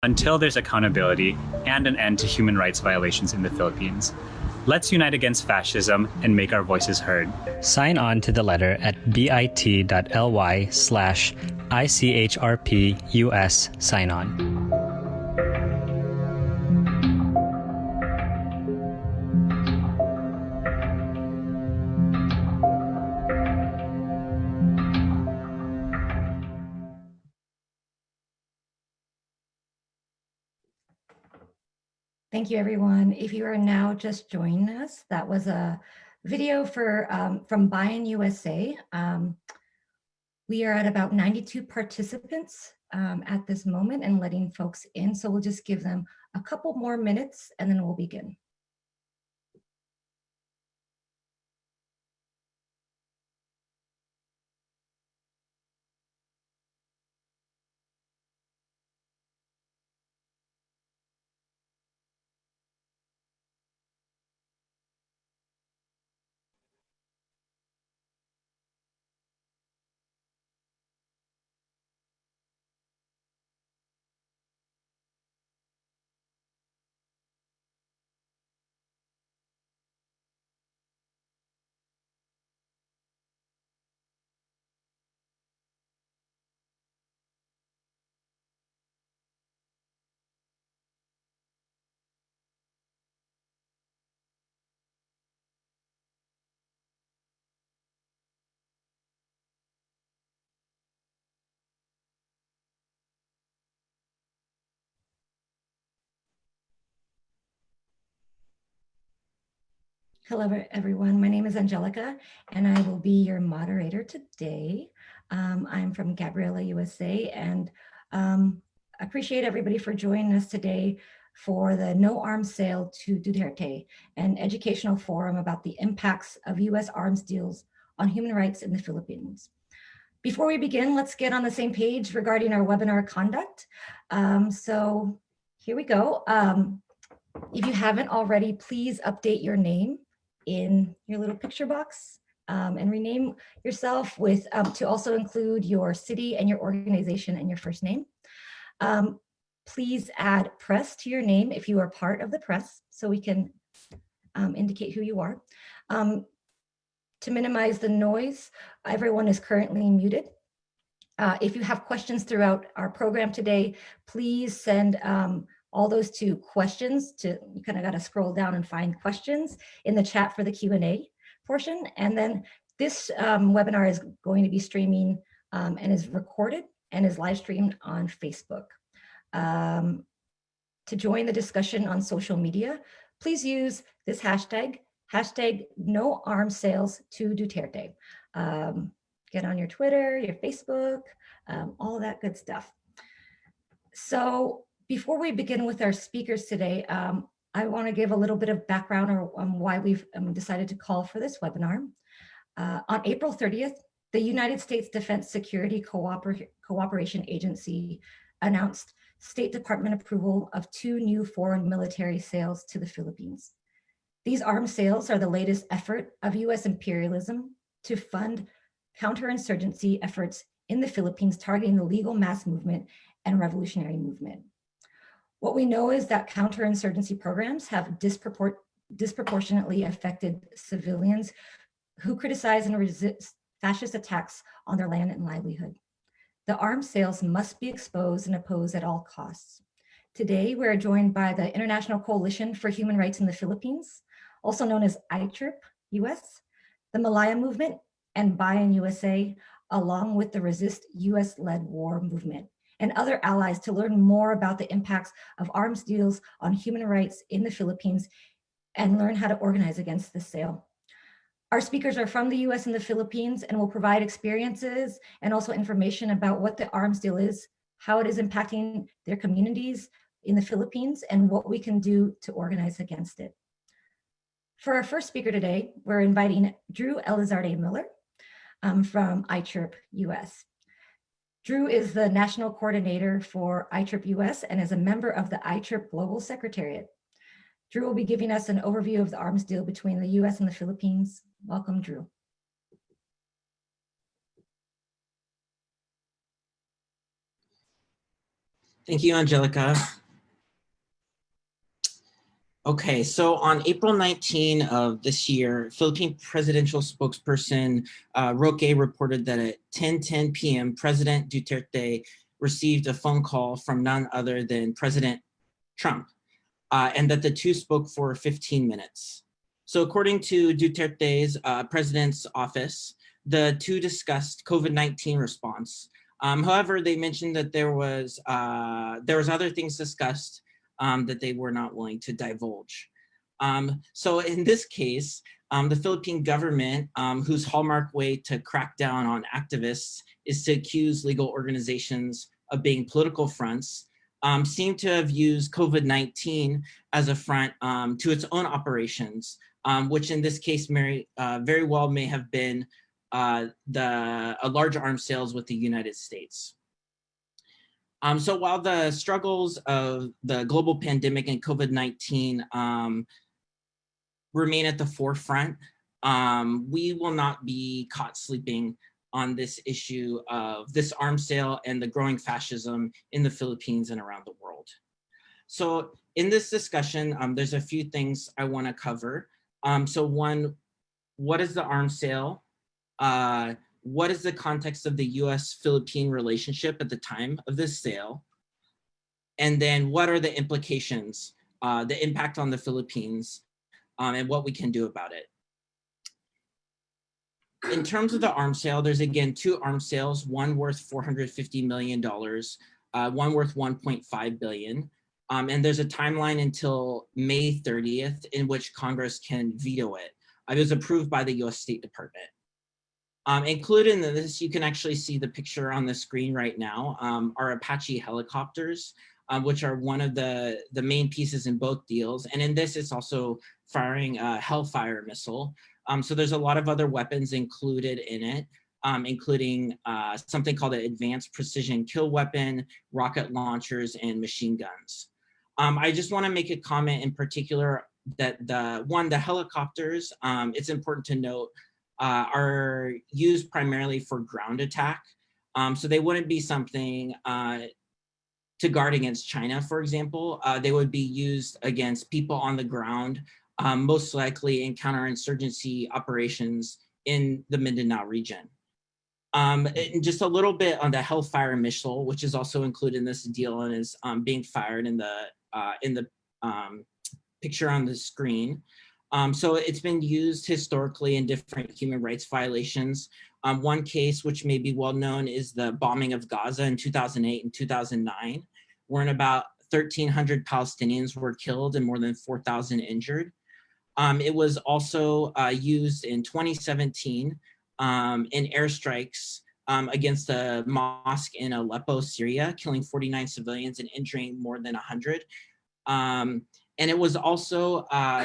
until there's accountability and an end to human rights violations in the Philippines. Let's unite against fascism and make our voices heard. Sign on to the letter at bit.ly/ICHRPUS sign on. Thank you, everyone. If you are now just joining us, that was a video from Buy-in USA. We are at about 92 participants at this moment and letting folks in. So we'll just give them a couple more minutes and then we'll begin. Hello, everyone. My name is Angelica, and I will be your moderator today. I'm from Gabriela USA, and appreciate everybody for joining us today for the No Arms Sale to Duterte, an educational forum about the impacts of US arms deals on human rights in the Philippines. Before we begin, let's get on the same page regarding our webinar conduct. So here we go. If you haven't already, please update your name in your little picture box and rename yourself with to also include your city and your organization and your first name. Please add press to your name if you are part of the press so we can indicate who you are. To minimize the noise, everyone is currently muted. If you have questions throughout our program today, please send all those to questions you kind of got to scroll down and find questions in the chat for the Q&A portion. And then this webinar is going to be streaming and is recorded and is live streamed on Facebook. To join the discussion on social media, please use this hashtag No Arms Sales to Duterte. Get on your Twitter, your Facebook, all that good stuff. So before we begin with our speakers today, I want to give a little bit of background on why we've decided to call for this webinar. On April 30th, the United States Defense Security Cooperation Agency announced State Department approval of 2 new foreign military sales to the Philippines. These arms sales are the latest effort of US imperialism to fund counterinsurgency efforts in the Philippines targeting the legal mass movement and revolutionary movement. What we know is that counterinsurgency programs have disproportionately affected civilians who criticize and resist fascist attacks on their land and livelihood. The arms sales must be exposed and opposed at all costs. Today, we're joined by the International Coalition for Human Rights in the Philippines, also known as ICHRP US, the Malaya Movement, and Buy-in USA, along with the Resist US-led War Movement, and other allies to learn more about the impacts of arms deals on human rights in the Philippines and learn how to organize against the sale. Our speakers are from the US and the Philippines and will provide experiences and also information about what the arms deal is, how it is impacting their communities in the Philippines, and what we can do to organize against it. For our first speaker today, we're inviting Drew Elizarde Miller from ICHRP US. Drew is the national coordinator for ICHRP US and is a member of the ICHRP Global Secretariat. Drew will be giving us an overview of the arms deal between the US and the Philippines. Welcome, Drew. Thank you, Angelica. Okay, so on April 19 of this year, Philippine presidential spokesperson Roque reported that at 10:10 p.m., President Duterte received a phone call from none other than President Trump, and that the two spoke for 15 minutes. So according to Duterte's president's office, the two discussed COVID-19 response. However, they mentioned that there was other things discussed that they were not willing to divulge. So in this case, the Philippine government, whose hallmark way to crack down on activists is to accuse legal organizations of being political fronts, seem to have used COVID-19 as a front to its own operations, which in this case very well may have been a large arms sales with the United States. So while the struggles of the global pandemic and COVID-19 remain at the forefront, we will not be caught sleeping on this issue of this arms sale and the growing fascism in the Philippines and around the world. So in this discussion, there's a few things I want to cover. So one, what is the arms sale? What is the context of the US-Philippine relationship at the time of this sale? And then what are the implications, the impact on the Philippines, and what we can do about it? In terms of the arms sale, there's again two arms sales, one worth $450 million, one worth $1.5 billion. And there's a timeline until May 30th in which Congress can veto it. It was approved by the US State Department. Included in this, you can actually see the picture on the screen right now, are Apache helicopters, which are one of the main pieces in both deals. And in this, it's also firing a Hellfire missile. So there's a lot of other weapons included in it, including something called an advanced precision kill weapon, rocket launchers, and machine guns. I just want to make a comment in particular that the helicopters, it's important to note, are used primarily for ground attack. So they wouldn't be something to guard against China, for example. They would be used against people on the ground, most likely in counterinsurgency operations in the Mindanao region. And just a little bit on the Hellfire missile, which is also included in this deal and is being fired in the picture on the screen. So it's been used historically in different human rights violations. One case, which may be well known, is the bombing of Gaza in 2008 and 2009, wherein about 1,300 Palestinians were killed and more than 4,000 injured. It was also used in 2017 in airstrikes against a mosque in Aleppo, Syria, killing 49 civilians and injuring more than 100. And it was also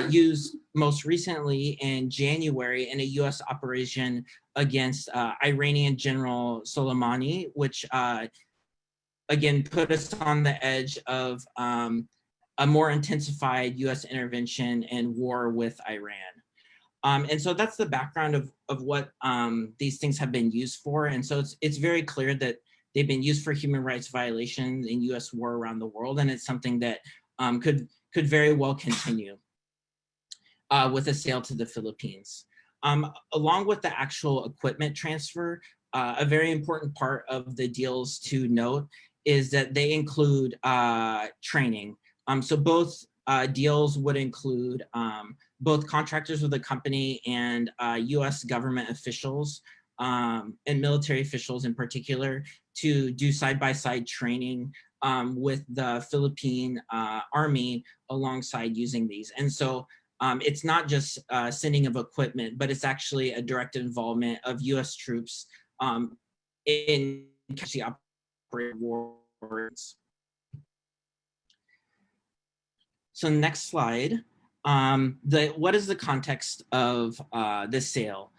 used most recently in January in a US operation against Iranian General Soleimani, which again put us on the edge of a more intensified US intervention and war with Iran. And so that's the background of what these things have been used for. And so it's very clear that they've been used for human rights violations in US war around the world. And it's something that could very well continue with a sale to the Philippines. Along with the actual equipment transfer, a very important part of the deals to note is that they include training. So both deals would include both contractors with the company and US government officials and military officials in particular to do side-by-side training with the Philippine Army alongside using these. And so it's not just sending of equipment, but it's actually a direct involvement of US troops in actually operating wars. So next slide. What is the context of this sale?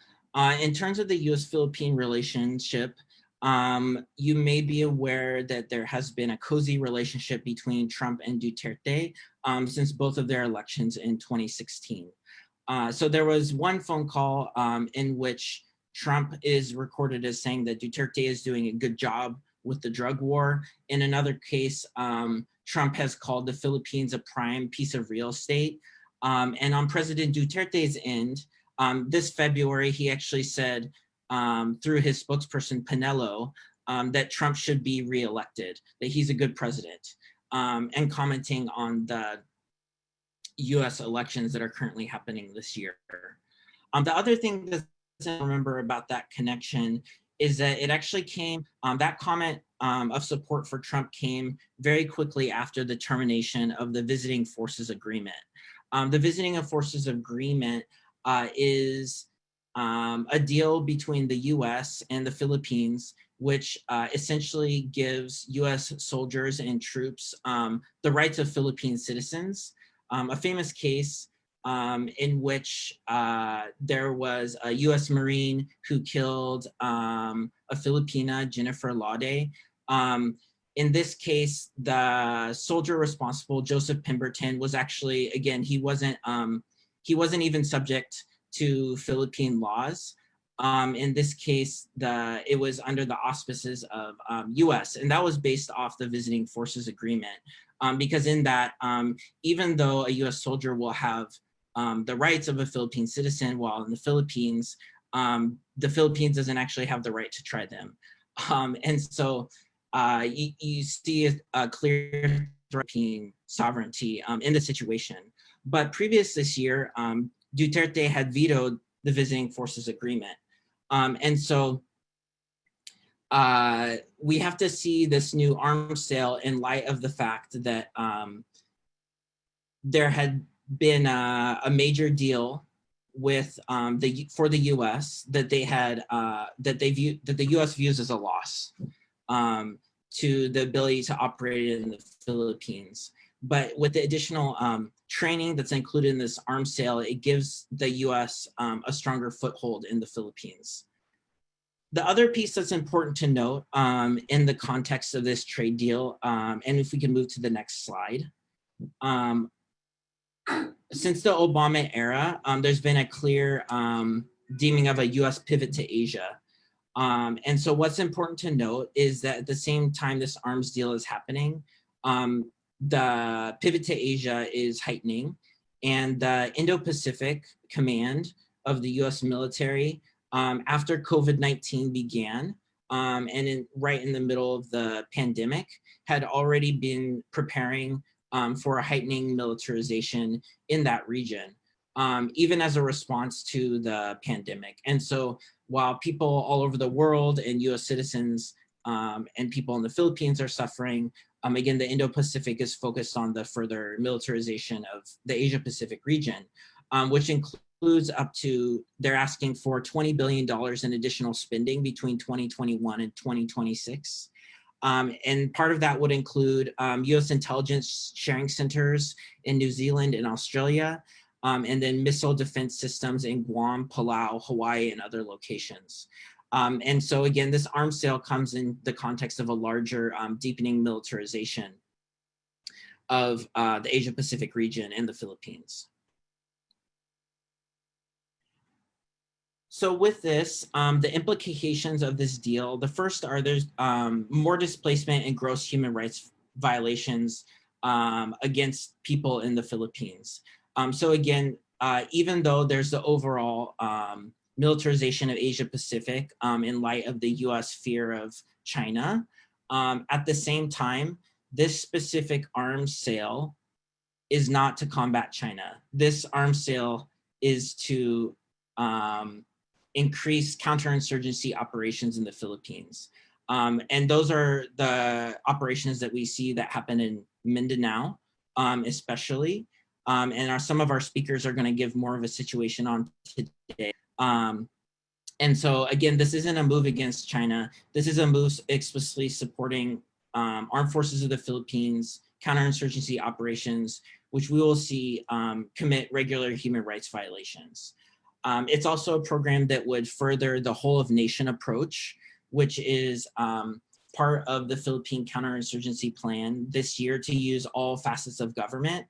In terms of the US-Philippine relationship, you may be aware that there has been a cozy relationship between Trump and Duterte since both of their elections in 2016. So there was one phone call in which Trump is recorded as saying that Duterte is doing a good job with the drug war. In another case, Trump has called the Philippines a prime piece of real estate. And on President Duterte's end, this February, he actually said through his spokesperson, Pinello, that Trump should be reelected, that he's a good president, and commenting on the US elections that are currently happening this year. The other thing to remember about that connection is that it actually came, that comment of support for Trump came very quickly after the termination of the Visiting Forces Agreement. The Visiting Forces Agreement is a deal between the US and the Philippines, which essentially gives US soldiers and troops the rights of Philippine citizens. A famous case in which there was a US Marine who killed a Filipina, Jennifer Laude. In this case, the soldier responsible, Joseph Pemberton, was actually, again, he wasn't even subject to Philippine laws. In this case, it was under the auspices of US, and that was based off the Visiting Forces Agreement. Because in that, even though a US soldier will have the rights of a Philippine citizen, while in the Philippines doesn't actually have the right to try them. And so you see a clear European sovereignty in the situation. But previous this year, Duterte had vetoed the Visiting Forces Agreement. And so we have to see this new arms sale in light of the fact that there had been a major deal with for the U.S. that they had that the U.S. views as a loss to the ability to operate in the Philippines. But with the additional training that's included in this arms sale, it gives the U.S. A stronger foothold in the Philippines. The other piece that's important to note in the context of this trade deal, and if we can move to the next slide, since the Obama era, there's been a clear deeming of a U.S. pivot to Asia. And so what's important to note is that at the same time this arms deal is happening, the pivot to Asia is heightening, and the Indo-Pacific Command of the U.S. military, after COVID-19 began, and right in the middle of the pandemic, had already been preparing for a heightening militarization in that region, even as a response to the pandemic. And so while people all over the world and US citizens and people in the Philippines are suffering, again, the Indo-Pacific is focused on the further militarization of the Asia-Pacific region, which includes up to, they're asking for $20 billion in additional spending between 2021 and 2026. And part of that would include US intelligence sharing centers in New Zealand and Australia, and then missile defense systems in Guam, Palau, Hawaii, and other locations. And so again, this arms sale comes in the context of a larger deepening militarization of the Asia-Pacific region and the Philippines. So with this, the implications of this deal, the first are there's more displacement and gross human rights violations against people in the Philippines. So again, even though there's the overall militarization of Asia Pacific in light of the US fear of China, at the same time, this specific arms sale is not to combat China. This arms sale is to increase counterinsurgency operations in the Philippines. And those are the operations that we see that happen in Mindanao, especially. And some of our speakers are going to give more of a situation on today. And so again, this isn't a move against China. This is a move explicitly supporting armed forces of the Philippines, counterinsurgency operations, which we will see commit regular human rights violations. It's also a program that would further the whole of nation approach, which is part of the Philippine counterinsurgency plan this year to use all facets of government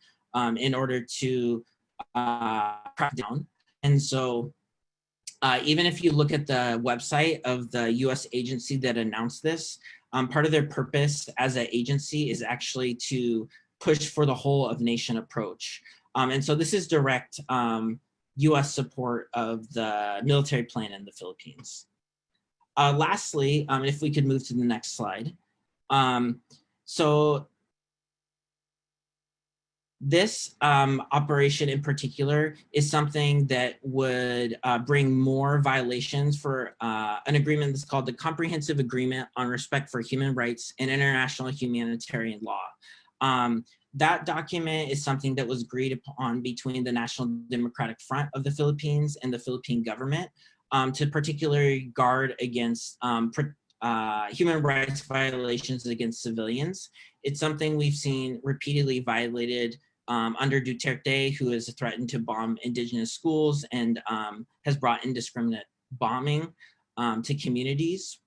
in order to crack down. And so even if you look at the website of the US agency that announced this, Part of their purpose as an agency is actually to push for the whole of nation approach. And so this is direct US support of the military plan in the Philippines. Lastly, if we could move to the next slide. So this operation in particular is something that would bring more violations for an agreement that's called the Comprehensive Agreement on Respect for Human Rights and International Humanitarian Law. That document is something that was agreed upon between the National Democratic Front of the Philippines and the Philippine government to particularly guard against human rights violations against civilians. It's something we've seen repeatedly violated under Duterte, who has threatened to bomb indigenous schools and has brought indiscriminate bombing to communities.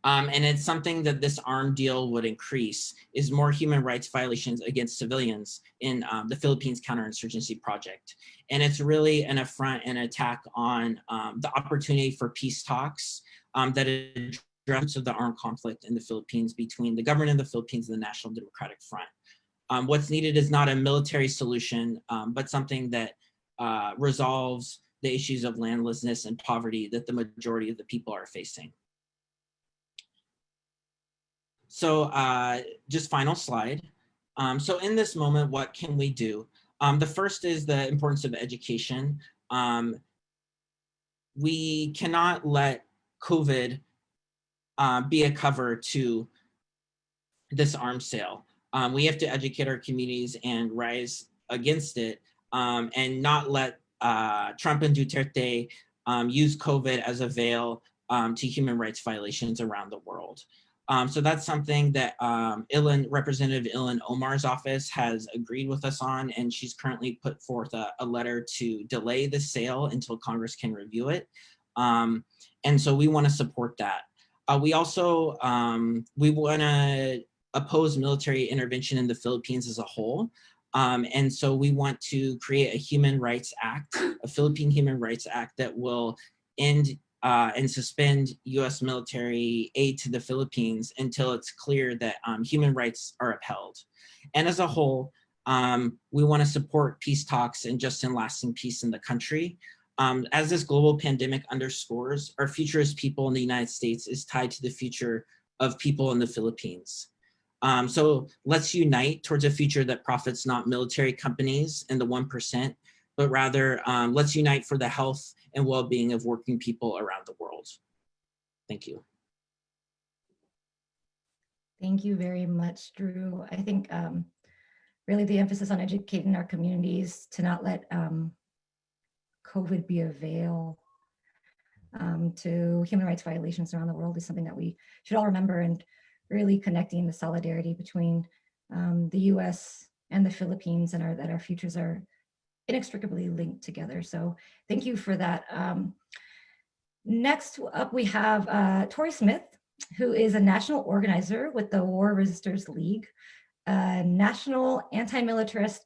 And it's something that this armed deal would increase, is more human rights violations against civilians in the Philippines Counterinsurgency Project. And it's really an affront and attack on the opportunity for peace talks that address of the armed conflict in the Philippines between the government of the Philippines and the National Democratic Front. What's needed is not a military solution, but something that resolves the issues of landlessness and poverty that the majority of the people are facing. So just final slide. So in this moment, what can we do? The first is the importance of education. We cannot let COVID be a cover to this arms sale. We have to educate our communities and rise against it and not let Trump and Duterte use COVID as a veil to human rights violations around the world. So that's something that Representative Ilhan Omar's office has agreed with us on, and she's currently put forth a letter to delay the sale until Congress can review it. And so we want to support that. We also, we want to oppose military intervention in the Philippines as a whole. And so we want to create a human rights act, a Philippine Human Rights Act that will end and suspend US military aid to the Philippines until it's clear that human rights are upheld. And as a whole, we want to support peace talks and just and lasting peace in the country. As this global pandemic underscores, our future as people in the United States is tied to the future of people in the Philippines. So let's unite towards a future that profits not military companies and the 1%, but rather let's unite for the health and well-being of working people around the world. Thank you. Thank you very much, Drew. I think really the emphasis on educating our communities to not let COVID be a veil to human rights violations around the world is something that we should all remember, and really connecting the solidarity between the US and the Philippines, and that our futures are inextricably linked together. So thank you for that. Next up, we have Tori Smith, who is a national organizer with the War Resisters League, a national anti-militarist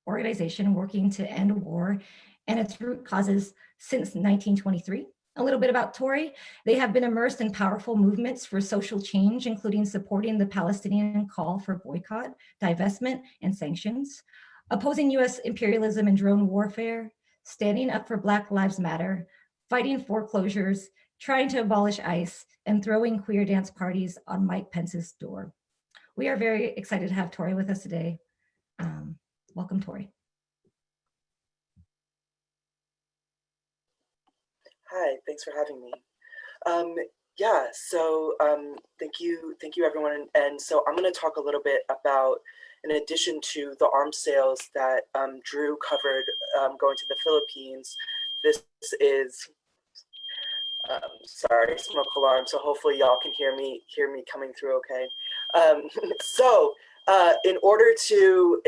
organization working to end war and its root causes since 1923. A little bit about Tori. They have been immersed in powerful movements for social change, including supporting the Palestinian call for boycott, divestment, and sanctions, opposing US imperialism and drone warfare, standing up for Black Lives Matter, fighting foreclosures, trying to abolish ICE, and throwing queer dance parties on Mike Pence's door. We are very excited to have Tori with us today. Welcome, Tori. Hi, thanks for having me. Yeah, so thank you everyone. And so I'm going to talk a little bit about, in addition to the arms sales that Drew covered going to the Philippines, this is, sorry, smoke alarm, so hopefully y'all can hear me coming through okay. So in order to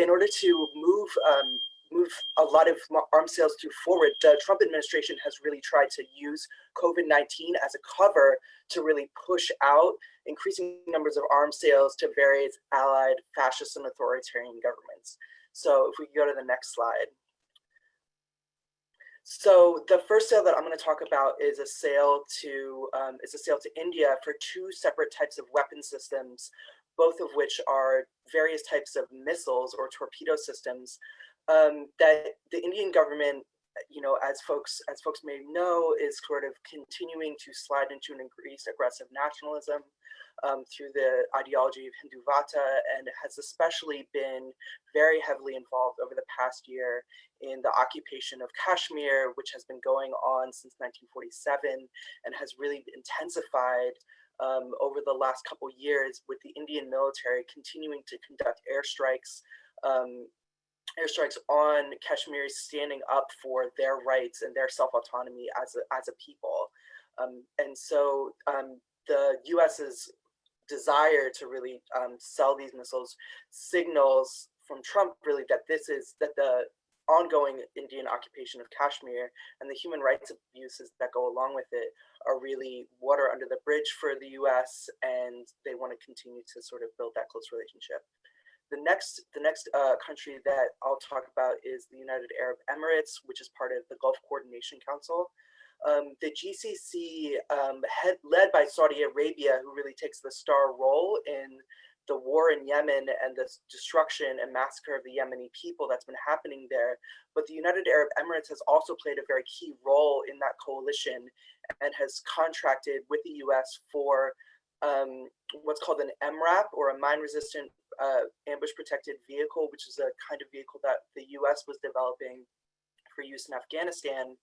move a lot of arms sales forward, the Trump administration has really tried to use COVID-19 as a cover to really push out increasing numbers of arms sales to various allied fascist and authoritarian governments. So if we go to the next slide. So the first sale that I'm going to talk about is a sale to India for two separate types of weapon systems, both of which are various types of missiles or torpedo systems that the Indian government, as folks may know, is sort of continuing to slide into an increased aggressive nationalism through the ideology of Hinduvata, and has especially been very heavily involved over the past year in the occupation of Kashmir, which has been going on since 1947 and has really intensified over the last couple years, with the Indian military continuing to conduct airstrikes on Kashmiris standing up for their rights and their self-autonomy as a people. And so the US's desire to really sell these missiles signals from Trump really that the ongoing Indian occupation of Kashmir and the human rights abuses that go along with it are really water under the bridge for the US, and they want to continue to sort of build that close relationship. The next country that I'll talk about is the United Arab Emirates, which is part of the Gulf Coordination Council. The GCC, led by Saudi Arabia, who really takes the star role in the war in Yemen and the destruction and massacre of the Yemeni people that's been happening there. But the United Arab Emirates has also played a very key role in that coalition and has contracted with the US for what's called an MRAP, or a mine-resistant ambush protected vehicle, which is a kind of vehicle that the US was developing for use in Afghanistan,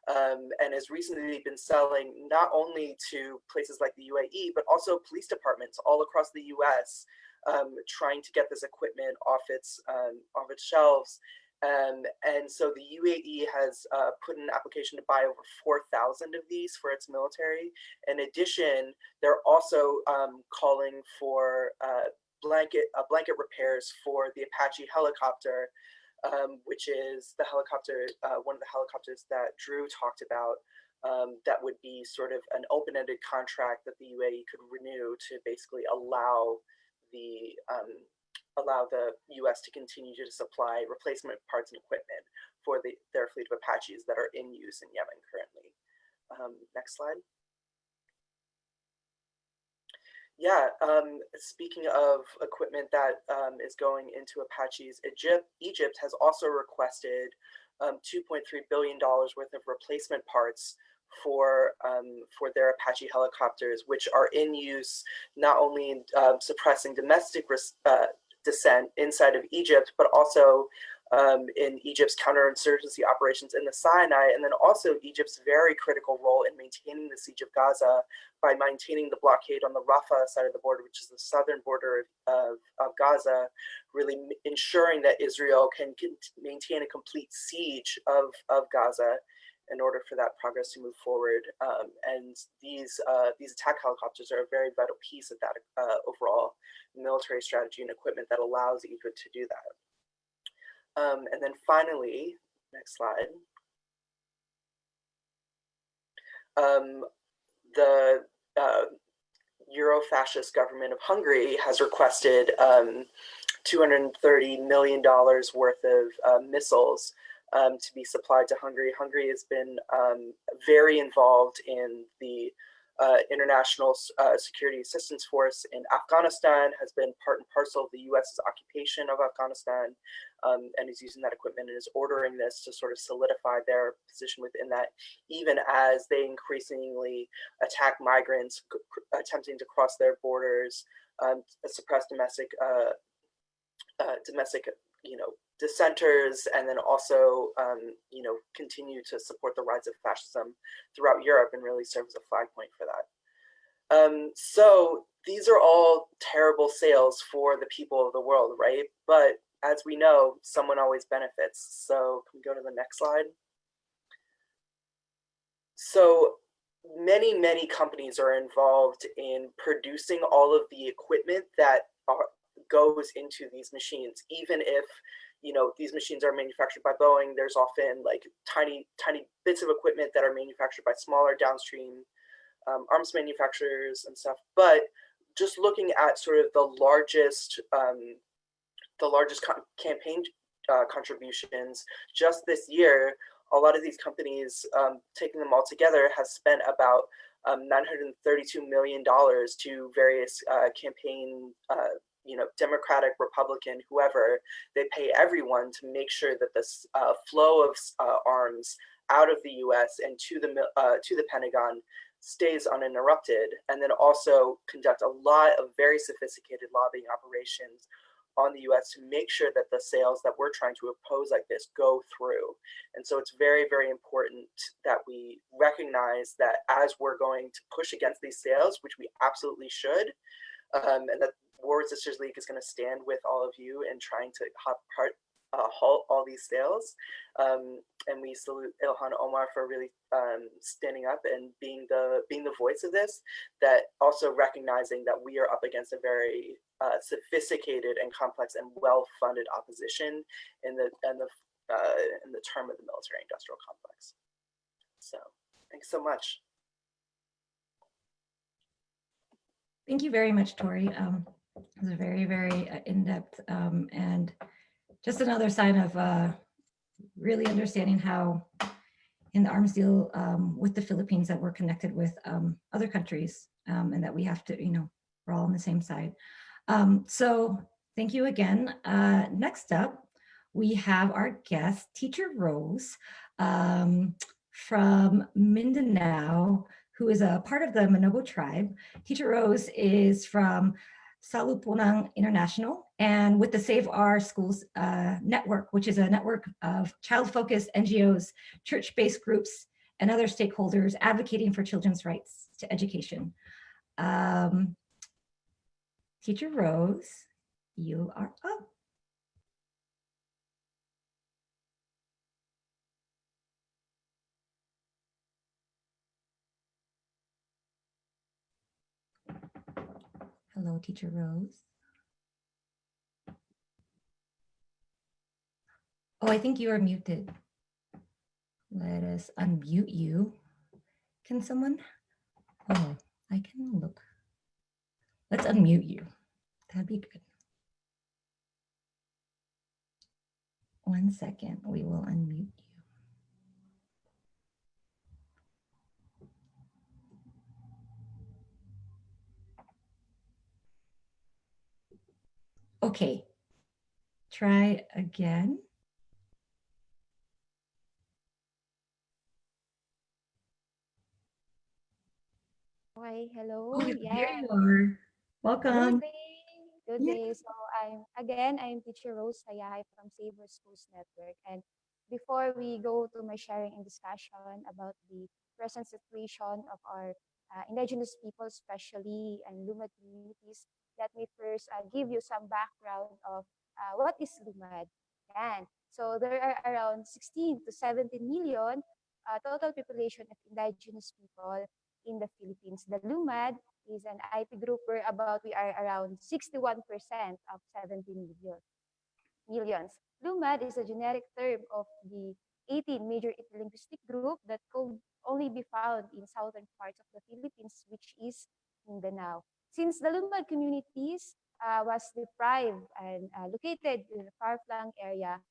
and has recently been selling not only to places like the UAE, but also police departments all across the US, trying to get this equipment off its shelves. And so the UAE has put in an application to buy over 4,000 of these for its military. In addition, they're also calling for blanket repairs for the Apache helicopter, which is the helicopter, one of the helicopters that Drew talked about, that would be sort of an open-ended contract that the UAE could renew to basically allow the US to continue to supply replacement parts and equipment for their fleet of Apaches that are in use in Yemen currently. Next slide. Yeah, speaking of equipment that is going into Apaches, Egypt has also requested $2.3 billion worth of replacement parts for their Apache helicopters, which are in use not only in suppressing domestic dissent inside of Egypt, but also in Egypt's counterinsurgency operations in the Sinai, and then also Egypt's very critical role in maintaining the siege of Gaza by maintaining the blockade on the Rafah side of the border, which is the southern border of Gaza, really ensuring that Israel can maintain a complete siege of Gaza in order for that progress to move forward. And these attack helicopters are a very vital piece of that overall military strategy and equipment that allows Egypt to do that. And then finally, next slide. The Euro-fascist government of Hungary has requested $230 million worth of missiles to be supplied to Hungary. Hungary has been very involved in the International Security Assistance Force in Afghanistan, has been part and parcel of the US's occupation of Afghanistan, and is using that equipment and is ordering this to sort of solidify their position within that, even as they increasingly attack migrants attempting to cross their borders, suppress domestic dissenters, and then also continue to support the rise of fascism throughout Europe and really serve as a flag point for that. So these are all terrible sales for the people of the world, right? But as we know, someone always benefits. So can we go to the next slide? So many companies are involved in producing all of the equipment that goes into these machines. Even if these machines are manufactured by Boeing, there's often like tiny bits of equipment that are manufactured by smaller downstream arms manufacturers and stuff. But just looking at sort of the largest campaign contributions just this year a lot of these companies, taking them all together, has spent about $932 million to various campaign, Democratic, Republican, whoever. They pay everyone to make sure that this flow of arms out of the U.S. and to the Pentagon stays uninterrupted, and then also conduct a lot of very sophisticated lobbying operations on the US to make sure that the sales that we're trying to oppose like this go through. And so it's very, very important that we recognize that as we're going to push against these sales, which we absolutely should, and that War Sisters League is going to stand with all of you in trying to halt all these sales. And we salute Ilhan Omar for really standing up and being the voice of this, that also recognizing that we are up against a very sophisticated and complex and well-funded opposition in the term of the military-industrial complex. So thanks so much. Thank you very much, Tori. It was very, very in-depth and just another sign of really understanding how in the arms deal with the Philippines that we're connected with other countries and that we have to, we're all on the same side. So thank you again. Next up, we have our guest, Teacher Rose from Mindanao, who is a part of the Manobo tribe. Teacher Rose is from Saluponang International and with the Save Our Schools network, which is a network of child-focused NGOs, church-based groups, and other stakeholders advocating for children's rights to education. Teacher Rose, you are up. Hello, Teacher Rose. Oh, I think you are muted. Let us unmute you. Can someone? Oh, I can look. Let's unmute you. That'd be good. 1 second, we will unmute you. Okay, try again. Hi, hello. Oh, Yeah. there you are. Welcome. Good day. Good Yeah. day. So I'm Teacher Rose Sayahay from Save Our Schools Network. And before we go to my sharing and discussion about the present situation of our indigenous people, especially and Lumad communities, let me first give you some background of what is Lumad. And so there are around 16 to 17 million total population of indigenous people in the Philippines. The Lumad is an IP group where we are around 61% of 17 millions. Lumad is a generic term of the 18 major ethno-linguistic group that could only be found in southern parts of the Philippines, which is Mindanao. Since the Lumad communities was deprived and located in a far-flung area,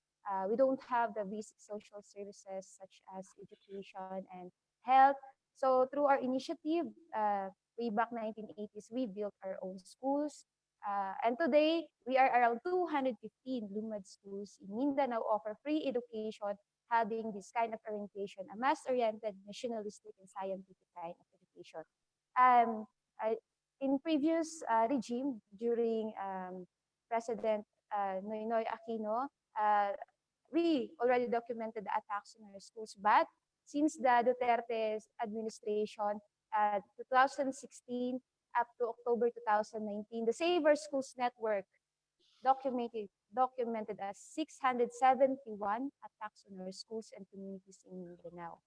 we don't have the basic social services such as education and health. So through our initiative, way back 1980s, we built our own schools. And today, we are around 215 Lumad schools in Mindanao offer free education, having this kind of orientation, a mass-oriented, nationalistic, and scientific kind of education. In previous regime, during President Noynoy Aquino, we already documented the attacks on our schools, but since the Duterte's administration, 2016 up to October 2019, the Save Our Schools Network documented as 671 attacks on our schools and communities in Mindanao.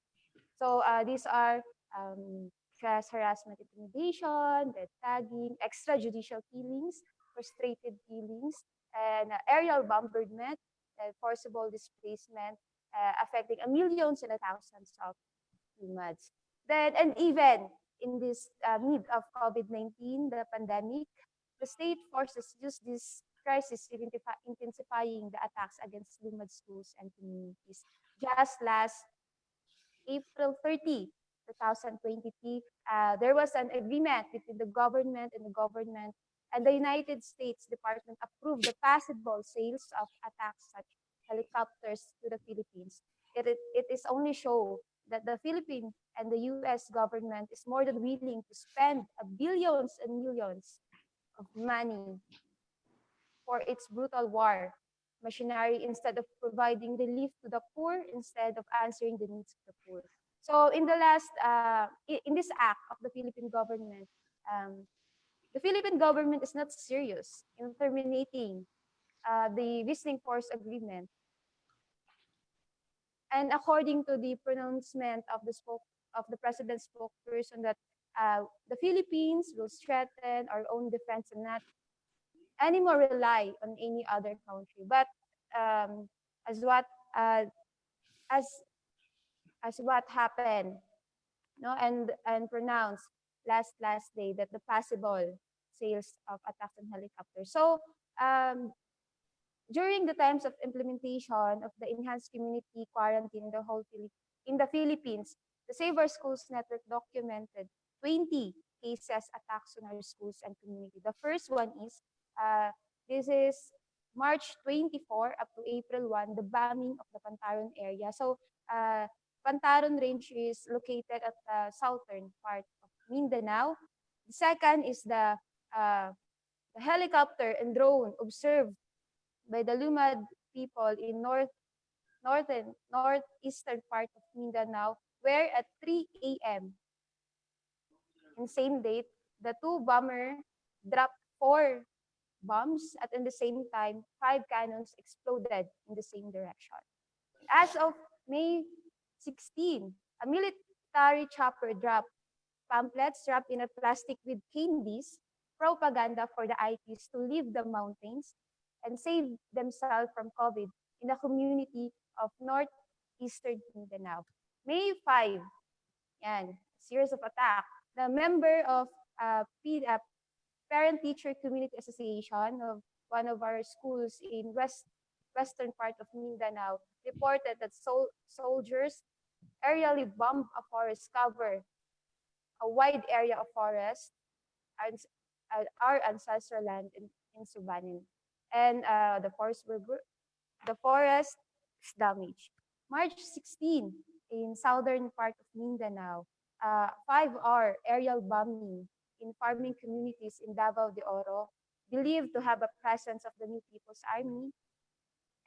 So these are class harassment, intimidation, dead tagging, extrajudicial killings, frustrated killings, and aerial bombardment, forcible displacement, affecting millions and thousands of Lumads. Then, and even in this mid of COVID-19, the pandemic, the state forces use this crisis intensifying the attacks against Lumad schools and communities. Just last April 30, 2023, there was an agreement between the government and the United States Department approved the possible sales of attacks such helicopters to the Philippines. It is only show that the Philippine and the US government is more than willing to spend billions and millions of money for its brutal war machinery instead of providing relief to the poor, instead of answering the needs of the poor. So in the last, in this act of the Philippine government, the Philippine government is not serious in terminating the Visiting Force Agreement. And according to the pronouncement of the president's spokesperson, that the Philippines will strengthen our own defense and not anymore rely on any other country. But as what uh, as what happened, no, and pronounced last day that the possible sales of attacks on helicopters. So during the times of implementation of the enhanced community quarantine in the Philippines, the Save Our Schools network documented 20 cases attacks on our schools and community. The first one is this is March 24 up to April 1, the bombing of the Pantaron area. So Pantaron Range is located at the southern part of Mindanao. The second is the helicopter and drone observed by the Lumad people in northeastern part of Mindanao, where at 3 a.m. in same date, the two bomber dropped 4 bombs, at in the same time, 5 cannons exploded in the same direction. As of May 16, a military chopper dropped pamphlets wrapped in a plastic with candies, propaganda for the ITs to leave the mountains and save themselves from COVID in a community of northeastern Mindanao. May 5, yan, series of attack. The member of Parent-Teacher Community Association of one of our schools in western part of Mindanao reported that soldiers aerially bombed a forest cover, a wide area of forest, and our ancestral land in Subanin. And the forest is damaged. March 16, in southern part of Mindanao, 5-hour aerial bombing in farming communities in Davao de Oro, believed to have a presence of the New People's Army.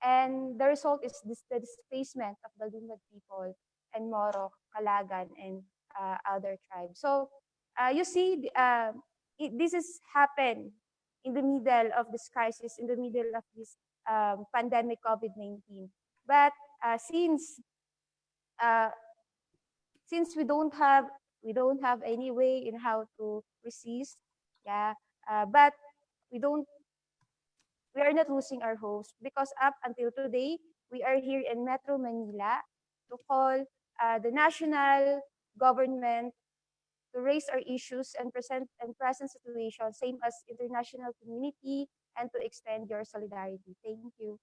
And the result is the displacement of the Lumad people and Moro, Kalagan, and other tribes. So you see, this has happened in the middle of this crisis, in the middle of this pandemic COVID-19. But since we don't have any way in how to resist, yeah, but we are not losing our hopes, because up until today we are here in Metro Manila to call the national government to raise our issues and present situation, same as international community, and to extend your solidarity. Thank you.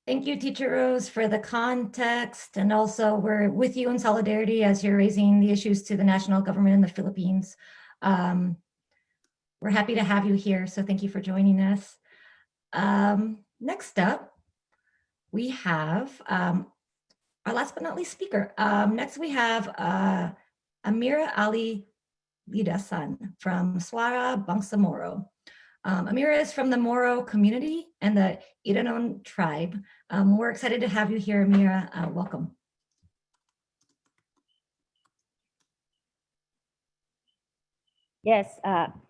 Thank you, Teacher Rose, for the context. And also, we're with you in solidarity as you're raising the issues to the national government in the Philippines. We're happy to have you here, so thank you for joining us. Next up, we have our last but not least speaker. Next, we have Amira Ali Lidasan from Suara Bangsa Moro. Amira is from the Moro community and the Iranon tribe. We're excited to have you here, Amira. Welcome. Yes,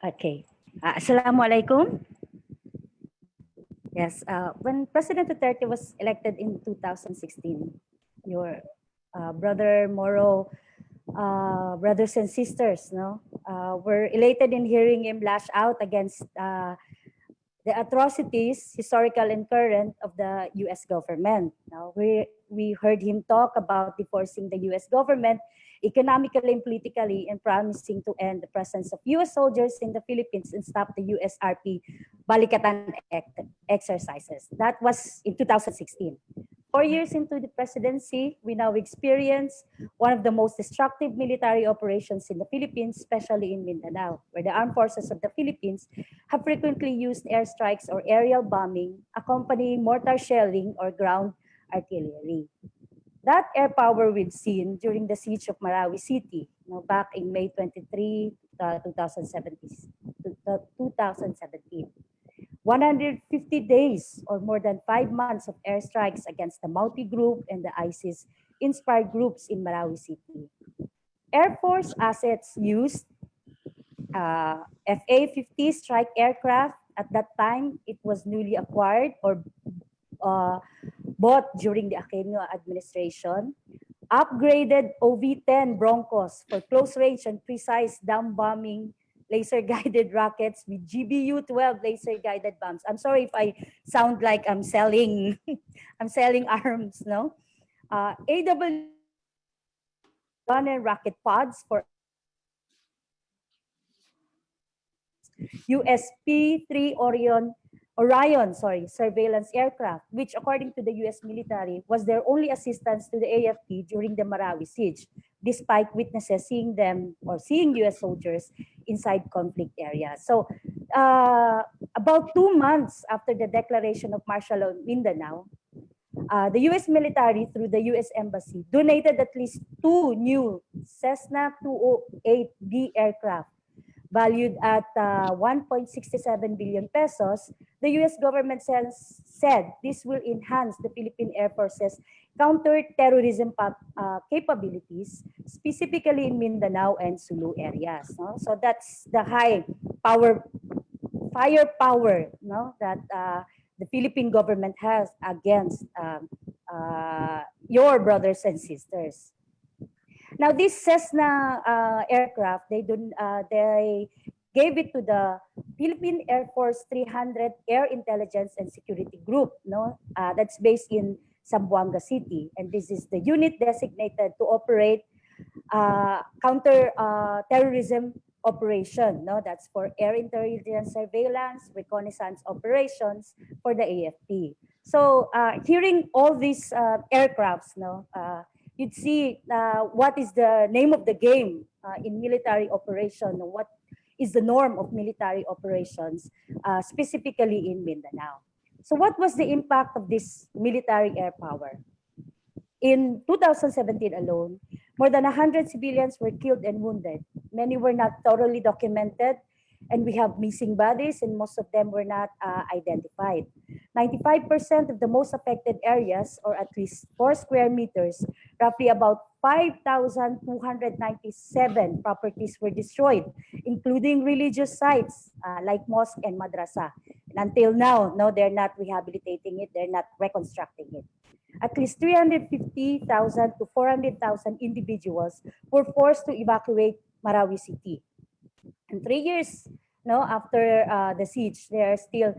okay. Assalamualaikum. Yes, when President Duterte was elected in 2016, your brother Moro brothers and sisters, were elated in hearing him lash out against the atrocities, historical and current, of the U.S. government. Now, we heard him talk about divorcing the U.S. government economically and politically, and promising to end the presence of U.S. soldiers in the Philippines and stop the USRP Balikatan exercises. That was in 2016. 4 years into the presidency, we now experience one of the most destructive military operations in the Philippines, especially in Mindanao, where the armed forces of the Philippines have frequently used airstrikes or aerial bombing, accompanying mortar shelling or ground artillery. That air power we've seen during the siege of Marawi City, back in May 23, 2017. 150 days or more than 5 months of airstrikes against the Mauti group and the ISIS-inspired groups in Marawi City. Air Force assets used FA-50 strike aircraft. At that time, it was newly acquired or bought during the Aquino administration. Upgraded OV-10 Broncos for close-range and precise down bombing laser-guided rockets with GBU-12 laser-guided bombs. I'm sorry if I sound like I'm selling, I'm selling arms, no? AW gun and rocket pods for USP-3 Orion, surveillance aircraft, which according to the US military was their only assistance to the AFP during the Marawi siege, despite witnesses seeing them or seeing US soldiers inside conflict areas. So about 2 months after the declaration of martial law in Mindanao, the US military, through the US Embassy, donated at least 2 new Cessna 208B aircraft valued at 1.67 billion pesos. The US government said this will enhance the Philippine Air Force's counter-terrorism capabilities, specifically in Mindanao and Sulu areas. No? So that's the high power, firepower, no, that the Philippine government has against your brothers and sisters. Now, this Cessna aircraft, they gave it to the Philippine Air Force 300 Air Intelligence and Security Group, no, that's based in Zamboanga City, and this is the unit designated to operate counter-terrorism operation, no, that's for air intelligence surveillance, reconnaissance operations for the AFP. So, hearing all these aircrafts, no. You'd see what is the name of the game in military operation, what is the norm of military operations, specifically in Mindanao. So what was the impact of this military air power? In 2017 alone, more than 100 civilians were killed and wounded. Many were not thoroughly documented, and we have missing bodies, and most of them were not identified. 95% of the most affected areas, or at least 4 square meters, roughly about 5,297 properties were destroyed, including religious sites like mosque and madrasa. And until now, no, they're not rehabilitating it, they're not reconstructing it. At least 350,000 to 400,000 individuals were forced to evacuate Marawi City. And 3 years after the siege, there are still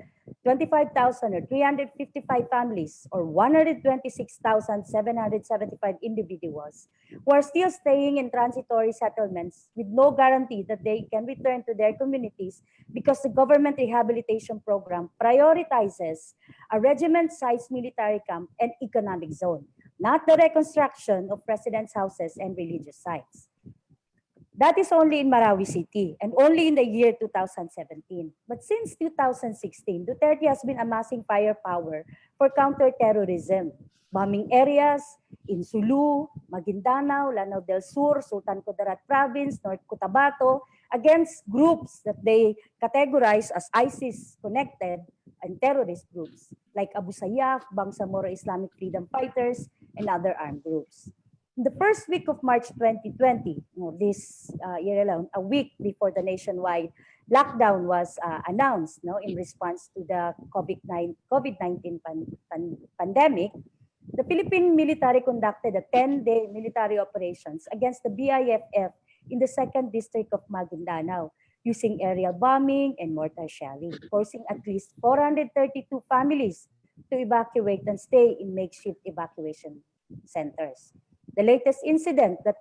25,000 or 355 families or 126,775 individuals who are still staying in transitory settlements with no guarantee that they can return to their communities because the government rehabilitation program prioritizes a regiment-sized military camp and economic zone, not the reconstruction of residence houses and religious sites. That is only in Marawi City and only in the year 2017. But since 2016, Duterte has been amassing firepower for counterterrorism, bombing areas in Sulu, Maguindanao, Lanao del Sur, Sultan Kudarat Province, North Cotabato, against groups that they categorize as ISIS-connected and terrorist groups like Abu Sayyaf, Bangsamoro Islamic Freedom Fighters, and other armed groups. In the first week of March 2020, this year alone, a week before the nationwide lockdown was announced, in response to the COVID-19 pandemic, the Philippine military conducted a 10-day military operations against the BIFF in the 2nd District of Maguindanao, using aerial bombing and mortar shelling, forcing at least 432 families to evacuate and stay in makeshift evacuation centers. The latest incident that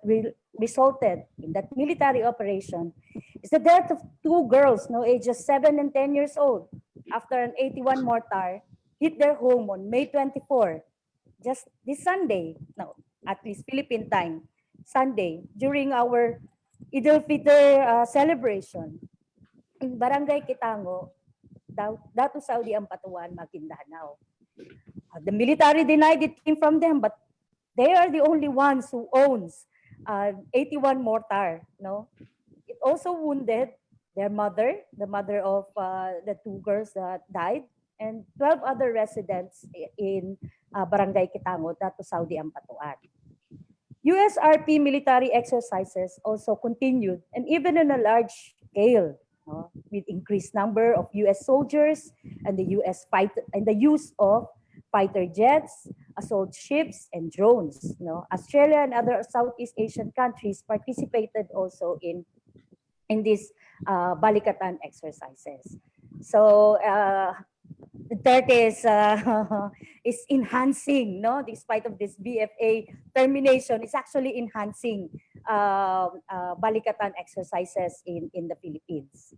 resulted in that military operation is the death of 2 girls, ages 7 and 10 years old, after an 81 mortar hit their home on May 24, just this Sunday, no, at least Philippine time, Sunday, during our Eid al-Fitr celebration in Barangay Kitango, Datu Saudi Ampatuan, Maguindanao. The military denied it came from them, but they are the only ones who owns 81 mortar. No, it also wounded their mother, the mother of the two girls that died, and 12 other residents in Barangay Kitango, Datu Saudi Ampatuan. USRP military exercises also continued, and even on a large scale, with increased number of US soldiers and the US fighter and the use of fighter jets, assault ships, and drones. Australia and other Southeast Asian countries participated also in these Balikatan exercises. So Duterte is enhancing, despite of this BFA termination, is actually enhancing Balikatan exercises in the Philippines.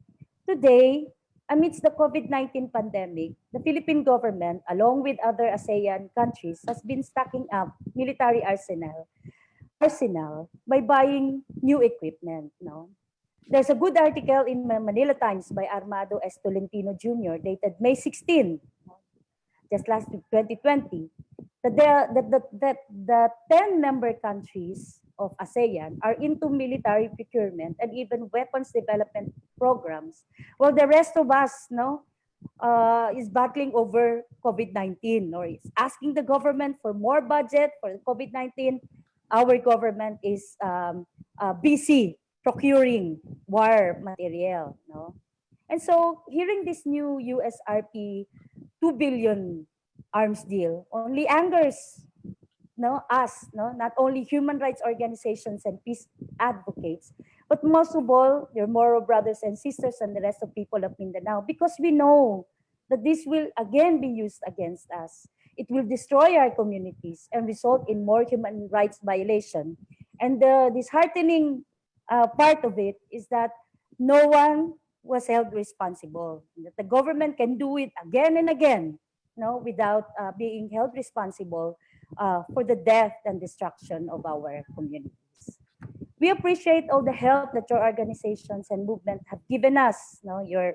Today, amidst the COVID-19 pandemic, the Philippine government, along with other ASEAN countries, has been stacking up military arsenal by buying new equipment. There's a good article in Manila Times by Armando S. Tolentino Jr. dated May 16, just last week, 2020, that the 10 member countries of ASEAN are into military procurement and even weapons development programs, while the rest of us is battling over COVID-19 or is asking the government for more budget for COVID-19. Our government is busy procuring war material. And so hearing this new USRP 2 billion arms deal only angers us, not only human rights organizations and peace advocates, but most of all, your Moro brothers and sisters and the rest of people of Mindanao, because we know that this will again be used against us. It will destroy our communities and result in more human rights violation. And the disheartening part of it is that no one was held responsible. That the government can do it again and again, without being held responsible for the death and destruction of our communities. We appreciate all the help that your organizations and movement have given us, your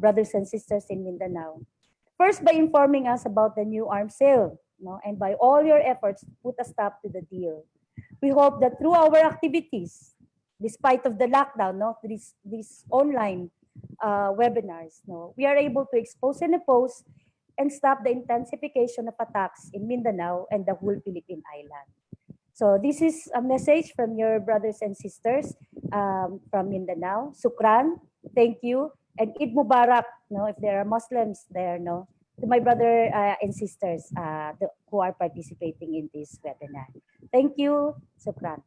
brothers and sisters in Mindanao. First, by informing us about the new arms sale, and by all your efforts to put a stop to the deal. We hope that through our activities, despite of the lockdown, these online webinars, we are able to expose and oppose and stop the intensification of attacks in Mindanao and the whole Philippine island. So this is a message from your brothers and sisters from Mindanao. Sukran, thank you, and Eid Mubarak. If there are Muslims there, to my brother and sisters who are participating in this webinar. Thank you, Sukran.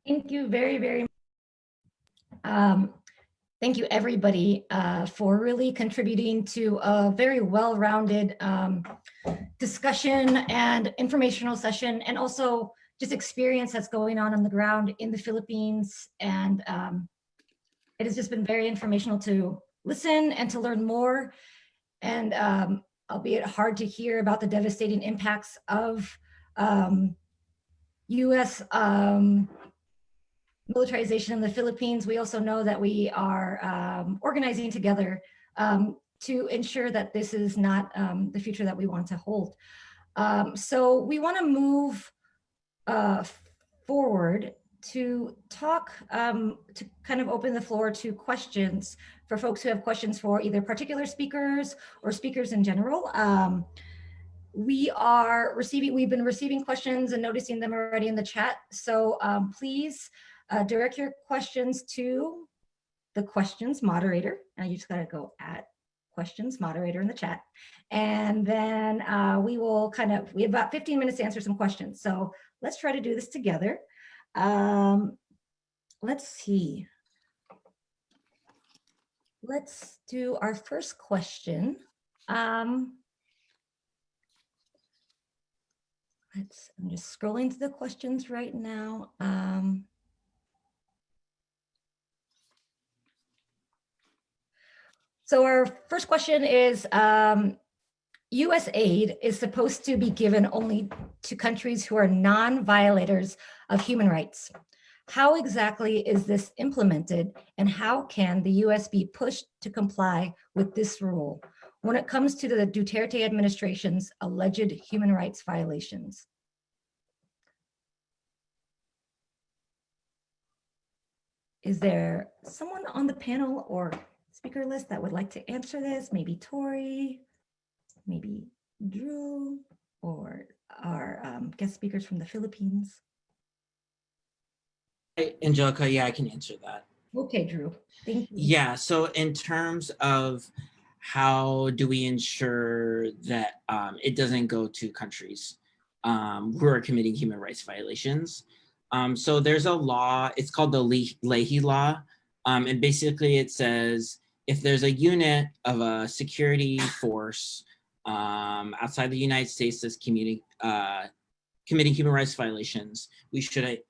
Thank you very, very much. Thank you, everybody, for really contributing to a very well-rounded discussion and informational session, and also just experience that's going on the ground in the Philippines. And it has just been very informational to listen and to learn more. And albeit hard to hear about the devastating impacts of U.S. militarization in the Philippines, we also know that we are organizing together to ensure that this is not the future that we want to hold. So we want to move forward to talk, to kind of open the floor to questions for folks who have questions for either particular speakers or speakers in general. We've been receiving questions and noticing them already in the chat. So please direct your questions to the questions moderator. And you just gotta go at questions moderator in the chat. And then we have about 15 minutes to answer some questions. So let's try to do this together. Let's see. Let's do our first question. I'm just scrolling through the questions right now. So our first question is, US aid is supposed to be given only to countries who are non-violators of human rights. How exactly is this implemented, and how can the US be pushed to comply with this rule when it comes to the Duterte administration's alleged human rights violations? Is there someone on the panel or speaker list that would like to answer this? Maybe Tori, maybe Drew, or our guest speakers from the Philippines? Hey, Angelica, yeah, I can answer that. Okay, Drew, thank you. Yeah, so in terms of how do we ensure that it doesn't go to countries who are committing human rights violations? So there's a law, it's called the Leahy Law. And basically it says, if there's a unit of a security force outside the United States that's committing human rights violations, we should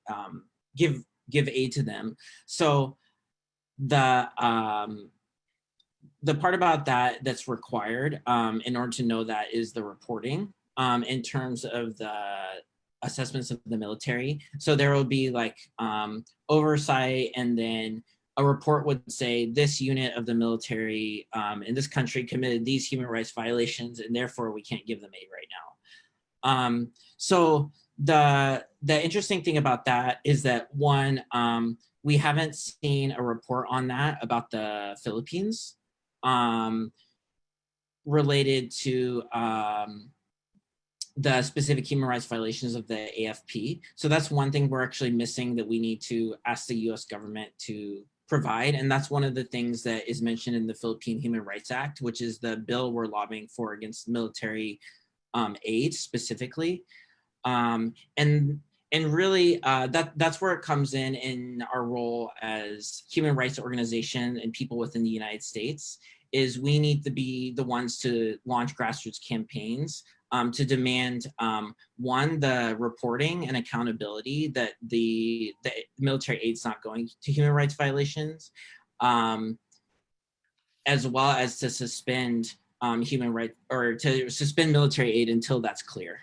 give aid to them. So the part about that that's required in order to know that is the reporting in terms of the assessments of the military. So there will be like oversight, and then a report would say this unit of the military in this country committed these human rights violations, and therefore we can't give them aid right now. So the interesting thing about that is that one, we haven't seen a report on that about the Philippines related to the specific human rights violations of the AFP. So that's one thing we're actually missing that we need to ask the US government to provide. And that's one of the things that is mentioned in the Philippine Human Rights Act, which is the bill we're lobbying for against military aid specifically. And really, that's where it comes in our role as human rights organization and people within the United States, is we need to be the ones to launch grassroots campaigns to demand, one, the reporting and accountability that the military aid's not going to human rights violations, as well as to suspend human rights, or to suspend military aid until that's clear.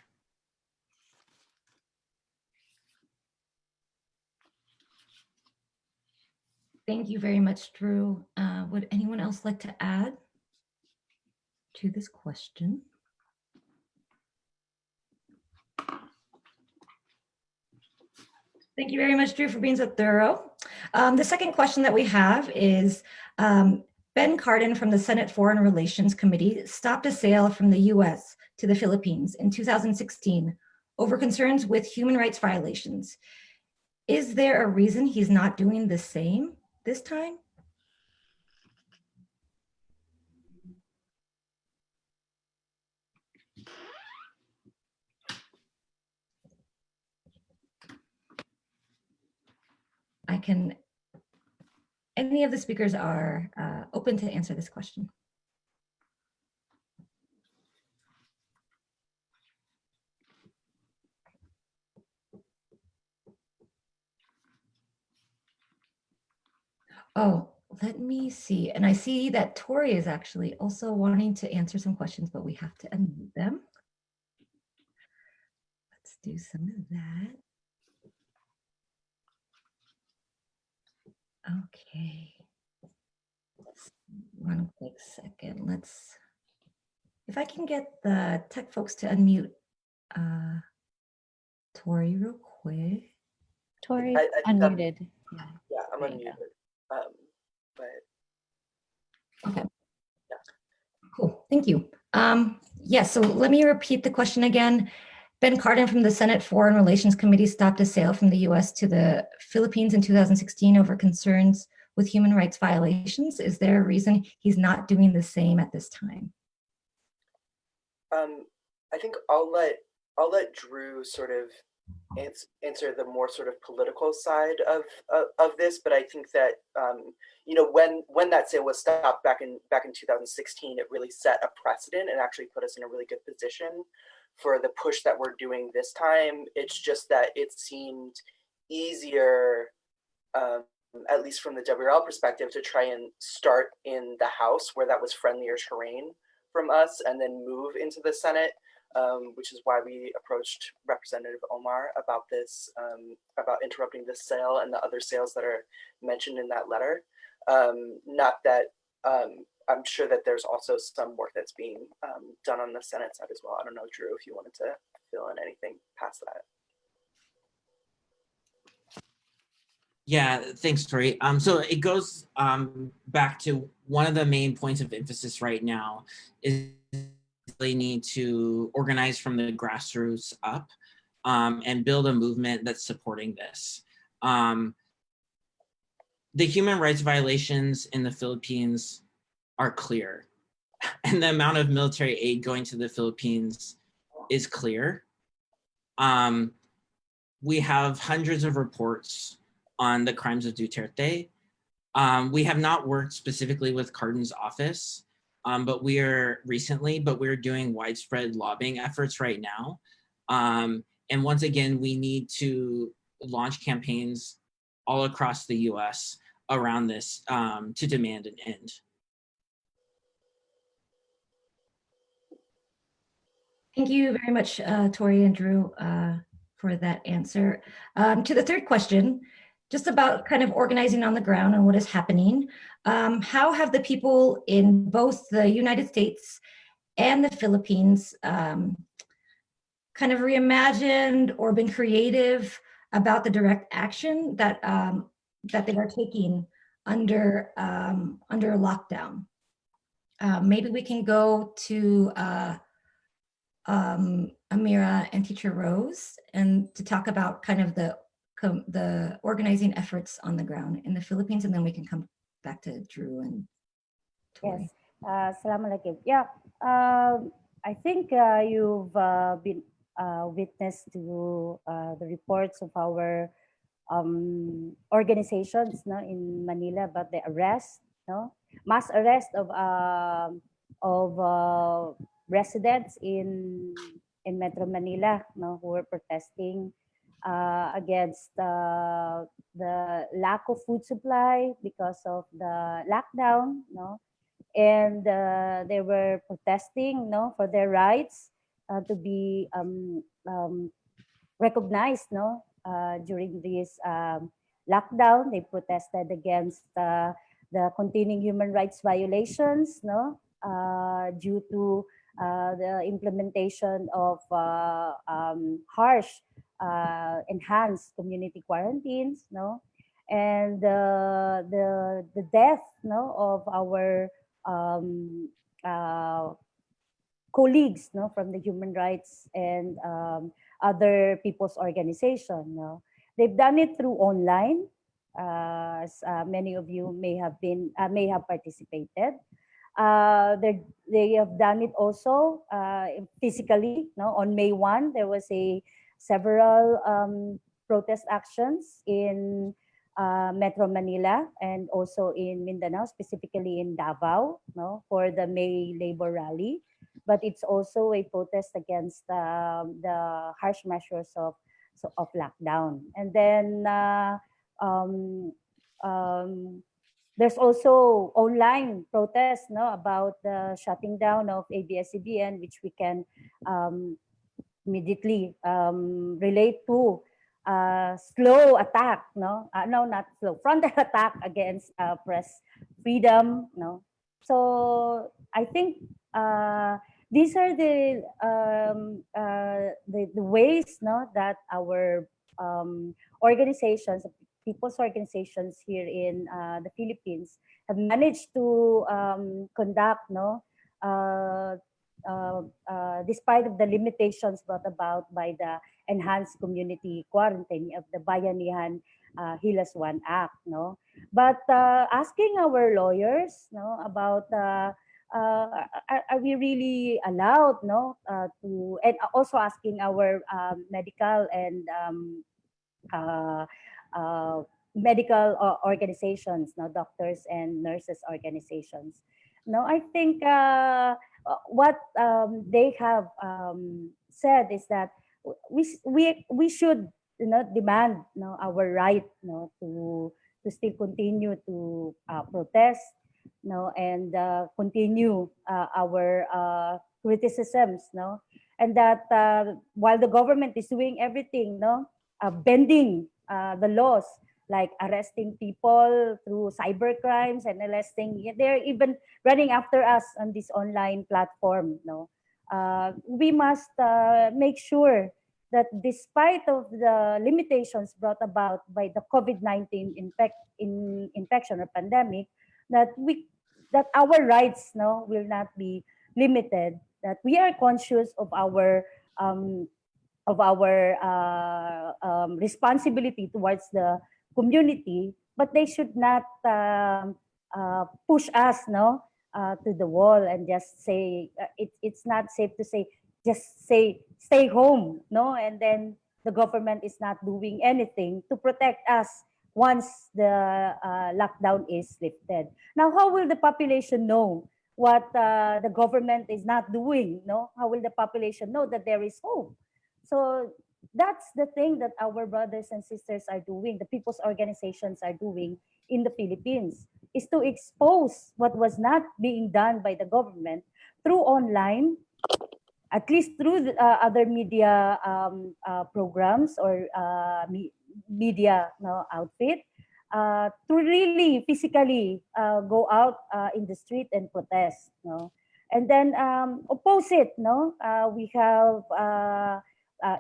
Thank you very much, Drew. Would anyone else like to add to this question? Thank you very much, Drew, for being so thorough. The second question that we have is, Ben Cardin from the Senate Foreign Relations Committee stopped a sale from the US to the Philippines in 2016 over concerns with human rights violations. Is there a reason he's not doing the same this time? Any of the speakers are open to answer this question. Oh, let me see. And I see that Tori is actually also wanting to answer some questions, but we have to unmute them. Let's do some of that. Okay. One quick second. If I can get the tech folks to unmute Tori real quick. Tori, I think unmuted. Yeah, I'm There you unmuted. But Okay. Yeah. Cool. Thank you. Yes, so let me repeat the question again. Ben Cardin from the Senate Foreign Relations Committee stopped a sale from the US to the Philippines in 2016 over concerns with human rights violations. Is there a reason he's not doing the same at this time? I think I'll let Drew sort of answer the more sort of political side of this, but I think that you know, when that sale was stopped back in 2016, it really set a precedent and actually put us in a really good position for the push that we're doing this time. It's just that it seemed easier at least from the WRL perspective, to try and start in the House where that was friendlier terrain from us, and then move into the Senate, which is why we approached Representative Omar about this, about interrupting this sale and the other sales that are mentioned in that letter. Not that, I'm sure that there's also some work that's being done on the Senate side as well. I don't know, Drew, if you wanted to fill in anything past that. Yeah, thanks, Tori. So it goes back to one of the main points of emphasis right now is they need to organize from the grassroots up and build a movement that's supporting this. The human rights violations in the Philippines are clear, and the amount of military aid going to the Philippines is clear. We have hundreds of reports on the crimes of Duterte. We have not worked specifically with Cardin's office, but we're doing widespread lobbying efforts right now. And once again, we need to launch campaigns all across the US around this to demand an end. Thank you very much, Tori and Drew, for that answer. To the third question, just about kind of organizing on the ground and what is happening. How have the people in both the United States and the Philippines kind of reimagined or been creative about the direct action that that they are taking under lockdown? Maybe we can go to Amira and Teacher Rose, and to talk about kind of the organizing efforts on the ground in the Philippines, and then we can come back to Drew and Tori. Yes, Assalamualaikum. Yeah, I think you've been witness to the reports of our organizations, no, in Manila about the arrest, no, mass arrest of residents in Metro Manila, no, who were protesting against the lack of food supply because of the lockdown, no, and they were protesting, no, for their rights to be recognized, no, during this lockdown. They protested against the continuing human rights violations, no, due to the implementation of harsh enhanced community quarantines, no, and the death, no, of our colleagues, no, from the human rights and other people's organization, no. They've done it through online, as many of you may have participated. They have done it also physically, no. On May 1, there was several protest actions in Metro Manila and also in Mindanao, specifically in Davao, no, for the May Labor Rally. But it's also a protest against the harsh measures of lockdown. And then there's also online protests, no, about the shutting down of ABS-CBN, which we can immediately relate to slow attack, no, no, not slow, frontal attack against press freedom, no. So I think these are the ways, no, that our organizations, people's organizations here in the Philippines have managed to conduct, no, despite of the limitations brought about by the enhanced community quarantine of the Bayanihan Hilas 1 Act, no. But asking our lawyers, no, about are we really allowed, no, to, and also asking our medical and medical organizations, no, doctors and nurses organizations. No, I think what they have said is that we should, you know, demand, you know, our right, you know, to still continue to protest, no, and continue our criticisms, no, and that while the government is doing everything, no, bending the laws, like arresting people through cyber crimes and arresting, they're even running after us on this online platform, no. We must make sure that despite of the limitations brought about by the COVID-19 infection or pandemic, that our rights, no, will not be limited. That we are conscious um, of our responsibility towards the community, but they should not push us, no, to the wall and just say it's not safe to say, just say stay home, no, and then the government is not doing anything to protect us once the lockdown is lifted. Now, how will the population know what the government is not doing? No, how will the population know that there is hope? So that's the thing that our brothers and sisters are doing, the people's organizations are doing in the Philippines, is to expose what was not being done by the government through online, at least through the, other media programs or media, no, outfit, to really physically go out in the street and protest, no, and then oppose it, no. We have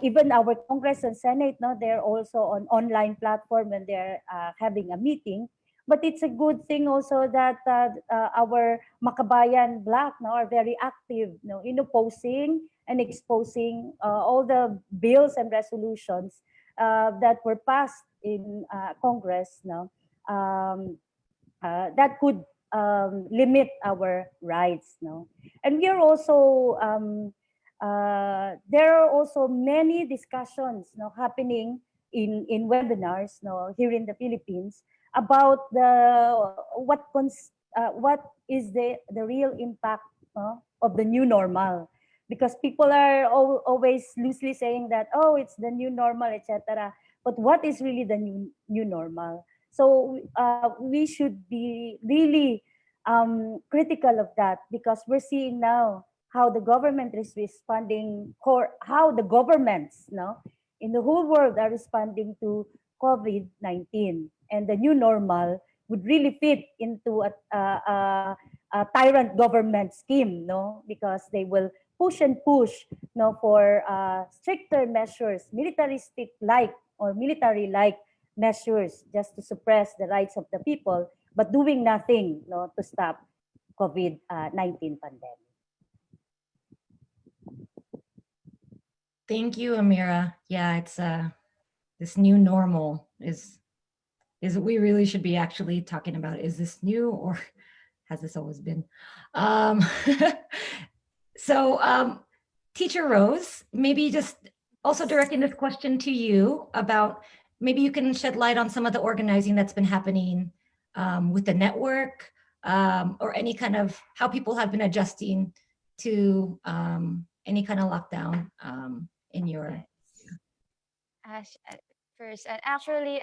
even our Congress and Senate, no, they're also on online platform when they're having a meeting. But it's a good thing also that our Makabayan Black, no, are very active, no, in opposing and exposing all the bills and resolutions that were passed in Congress, no, that could limit our rights, no. And we are also there are also many discussions, no, happening in webinars, no, here in the Philippines about what is the real impact, no, of the new normal, because people are always loosely saying that, oh, it's the new normal, etc. But what is really the new normal? So we should be really critical of that, because we're seeing now how the government is responding, or how the governments, no, in the whole world are responding to COVID-19, and the new normal would really fit into a tyrant government scheme, no, because they will push and push, no, for stricter measures, militaristic like or military like measures, just to suppress the rights of the people, but doing nothing, no, to stop COVID-19 pandemic. Thank you, Amira. Yeah, it's this new normal is what we really should be actually talking about. Is this new, or has this always been? So Teacher Rose, maybe just also directing this question to you about, maybe you can shed light on some of the organizing that's been happening with the network, or any kind of how people have been adjusting to any kind of lockdown in your. First, and actually,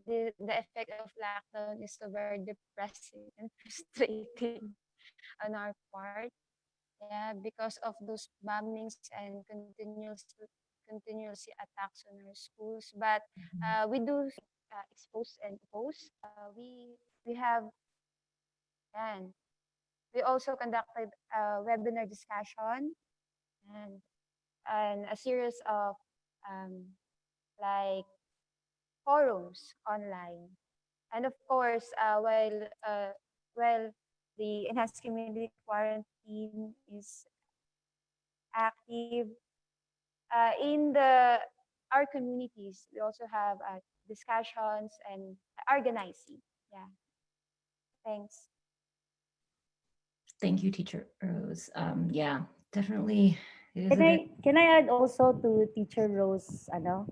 the effect of lockdown is so very depressing and frustrating on our part. Yeah, because of those bombings and continuous attacks on our schools. But we do expose and oppose. We have, and we also conducted a webinar discussion and a series of like forums online. And of course, while the enhanced community quarantine is active in our communities, we also have discussions and organizing. Yeah. Thanks. Thank you, Teacher Rose. Yeah, definitely. Can I add also to Teacher Rose, ano?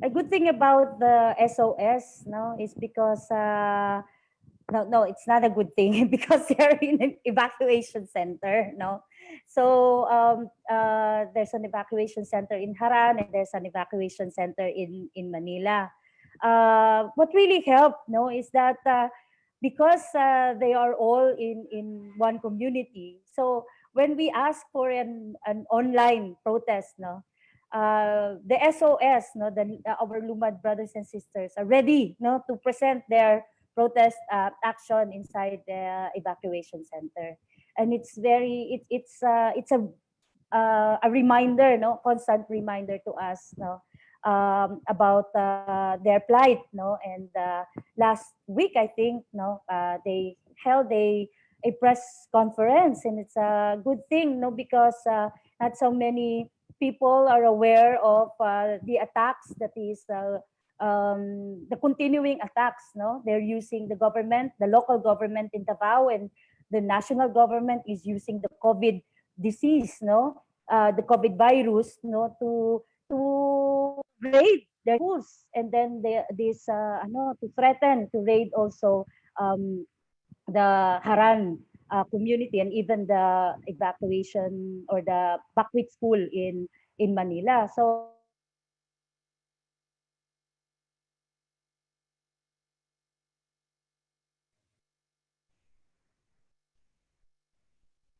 A good thing about the SOS, no, is because no, it's not a good thing because they're in an evacuation center, no. So there's an evacuation center in Haran and there's an evacuation center in Manila. what really helped, no, is that because they are all in one community. So when we ask for an online protest, no, the SOS, no, our Lumad brothers and sisters are ready, no, to present their protest action inside the evacuation center, and it's very it's a reminder, no, constant reminder to us, no, about their plight, no, and last week I think, no, they held a press conference, and it's a good thing, no, because not so many people are aware of the attacks that is the continuing attacks, no, they're using the government, the local government in Davao, and the national government is using the COVID disease, no, the COVID virus, no, to raid their schools, and then this to threaten to raid also the Haran community, and even the evacuation or the Bakwit school in Manila. So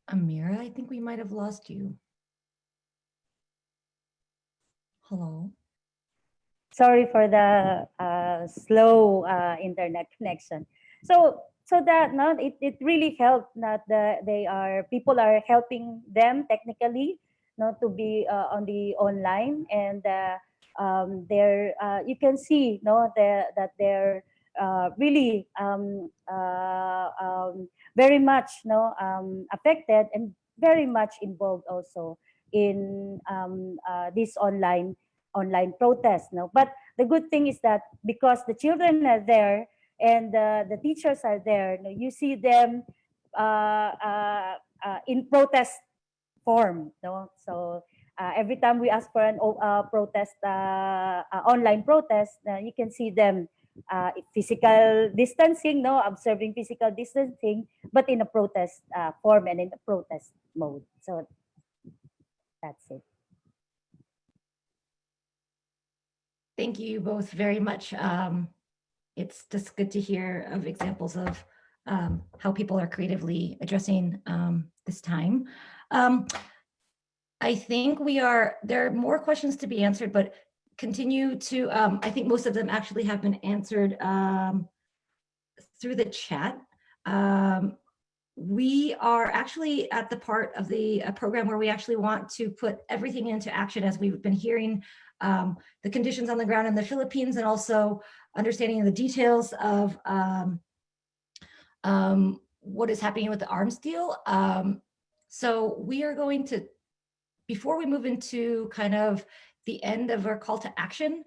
Amira, I think we might have lost you. Hello. sorry for the slow internet connection. So that, no, it really helped that people are helping them technically, not to be on the online, and they're you can see, no, that they're really very much, no, affected, and very much involved also in this online protest, no. But the good thing is that because the children are there and the teachers are there, no, you see them in protest form, no. So every time we ask for an protest, online protest, you can see them physical distancing, no, observing physical distancing, but in a protest form and in a protest mode. So that's it. Thank you both very much. It's just good to hear of examples of how people are creatively addressing this time. I think there are more questions to be answered, but continue to, I think most of them actually have been answered through the chat. We are actually at the part of the program where we actually want to put everything into action, as we've been hearing the conditions on the ground in the Philippines, and also understanding the details of what is happening with the arms deal. So we are going to, before we move into kind of the end of our call to action,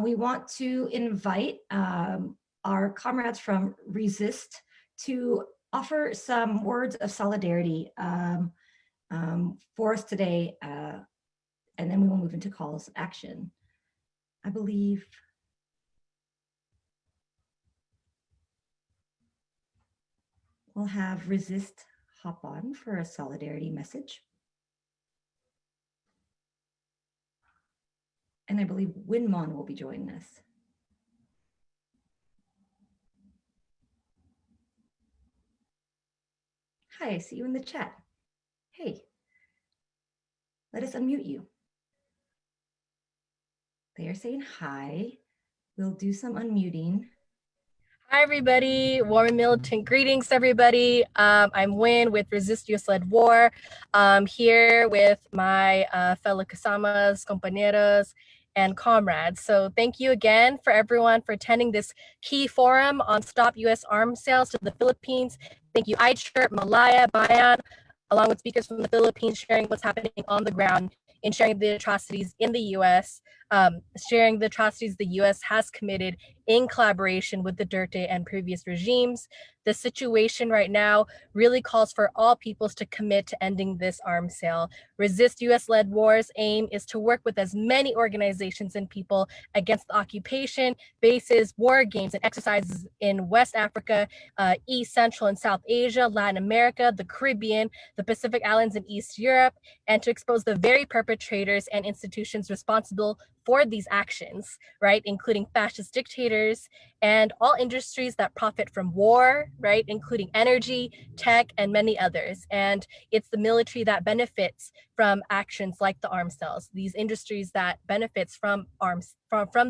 we want to invite our comrades from Resist to offer some words of solidarity for us today, and then we will move into calls of action. I believe we'll have Resist hop on for a solidarity message. And I believe Winmon will be joining us. Hi, I see you in the chat. Hey, let us unmute you. They are saying hi. We'll do some unmuting. Hi, everybody. Warm and militant greetings, everybody. I'm Win with Resist US-Led War, here with my fellow kasamas, compañeros, and comrades. So thank you again for everyone for attending this key forum on Stop U.S. Arms Sales to the Philippines. Thank you, Aicher, Malaya, Bayan, along with speakers from the Philippines, sharing what's happening on the ground and sharing the atrocities in the U.S., sharing the atrocities the U.S. has committed in collaboration with the Duterte and previous regimes. The situation right now really calls for all peoples to commit to ending this arms sale. Resist U.S.-led War's aim is to work with as many organizations and people against the occupation, bases, war games, and exercises in West Africa, East, Central, and South Asia, Latin America, the Caribbean, the Pacific Islands, and East Europe, and to expose the very perpetrators and institutions responsible for these actions, right, including fascist dictators and all industries that profit from war, right, including energy, tech, and many others. And it's the military that benefits from actions like the arms sales, these industries that benefits from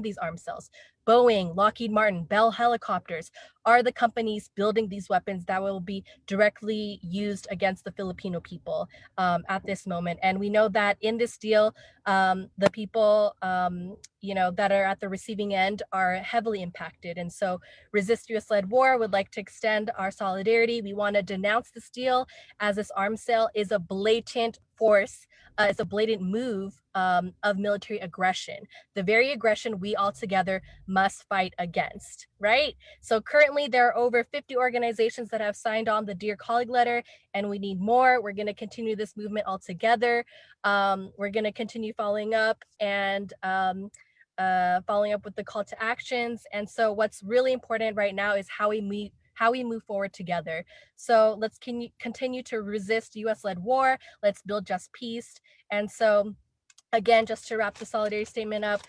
these arms sales. Boeing, Lockheed Martin, Bell Helicopters are the companies building these weapons that will be directly used against the Filipino people at this moment. And we know that in this deal, the people that are at the receiving end are heavily impacted. And so Resist US-led War would like to extend our solidarity. We want to denounce this deal, as this arms sale is a blatant force. It's a blatant move of military aggression, the very aggression we all together must fight against, right? So currently there are over 50 organizations that have signed on the Dear Colleague letter, and we need more. We're going to continue this movement all together. We're going to continue following up and following up with the call to actions. And so what's really important right now is how we move forward together. So let's continue to resist US-led war. Let's build just peace. And so again, just to wrap the solidarity statement up,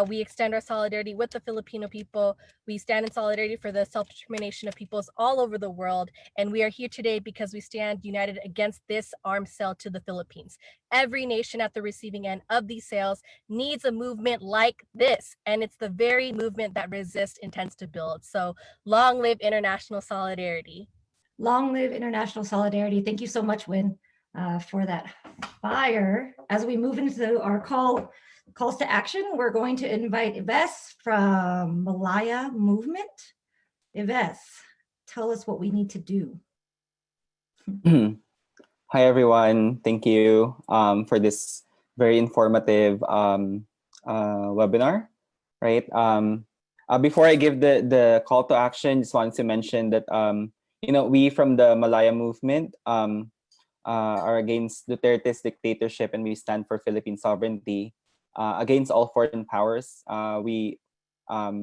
we extend our solidarity with the Filipino people. We stand in solidarity for the self-determination of peoples all over the world. And we are here today because we stand united against this arms sale to the Philippines. Every nation at the receiving end of these sales needs a movement like this. And it's the very movement that Resist intends to build. So long live international solidarity. Long live international solidarity. Thank you so much, Win, for that fire. As we move into our calls to action, we're going to invite Yves from Malaya Movement. Yves, tell us what we need to do. Hi, everyone. Thank you for this very informative webinar, right? Before I give the call to action, just wanted to mention that, we from the Malaya Movement are against Duterte's dictatorship, and we stand for Philippine sovereignty against all foreign powers. We are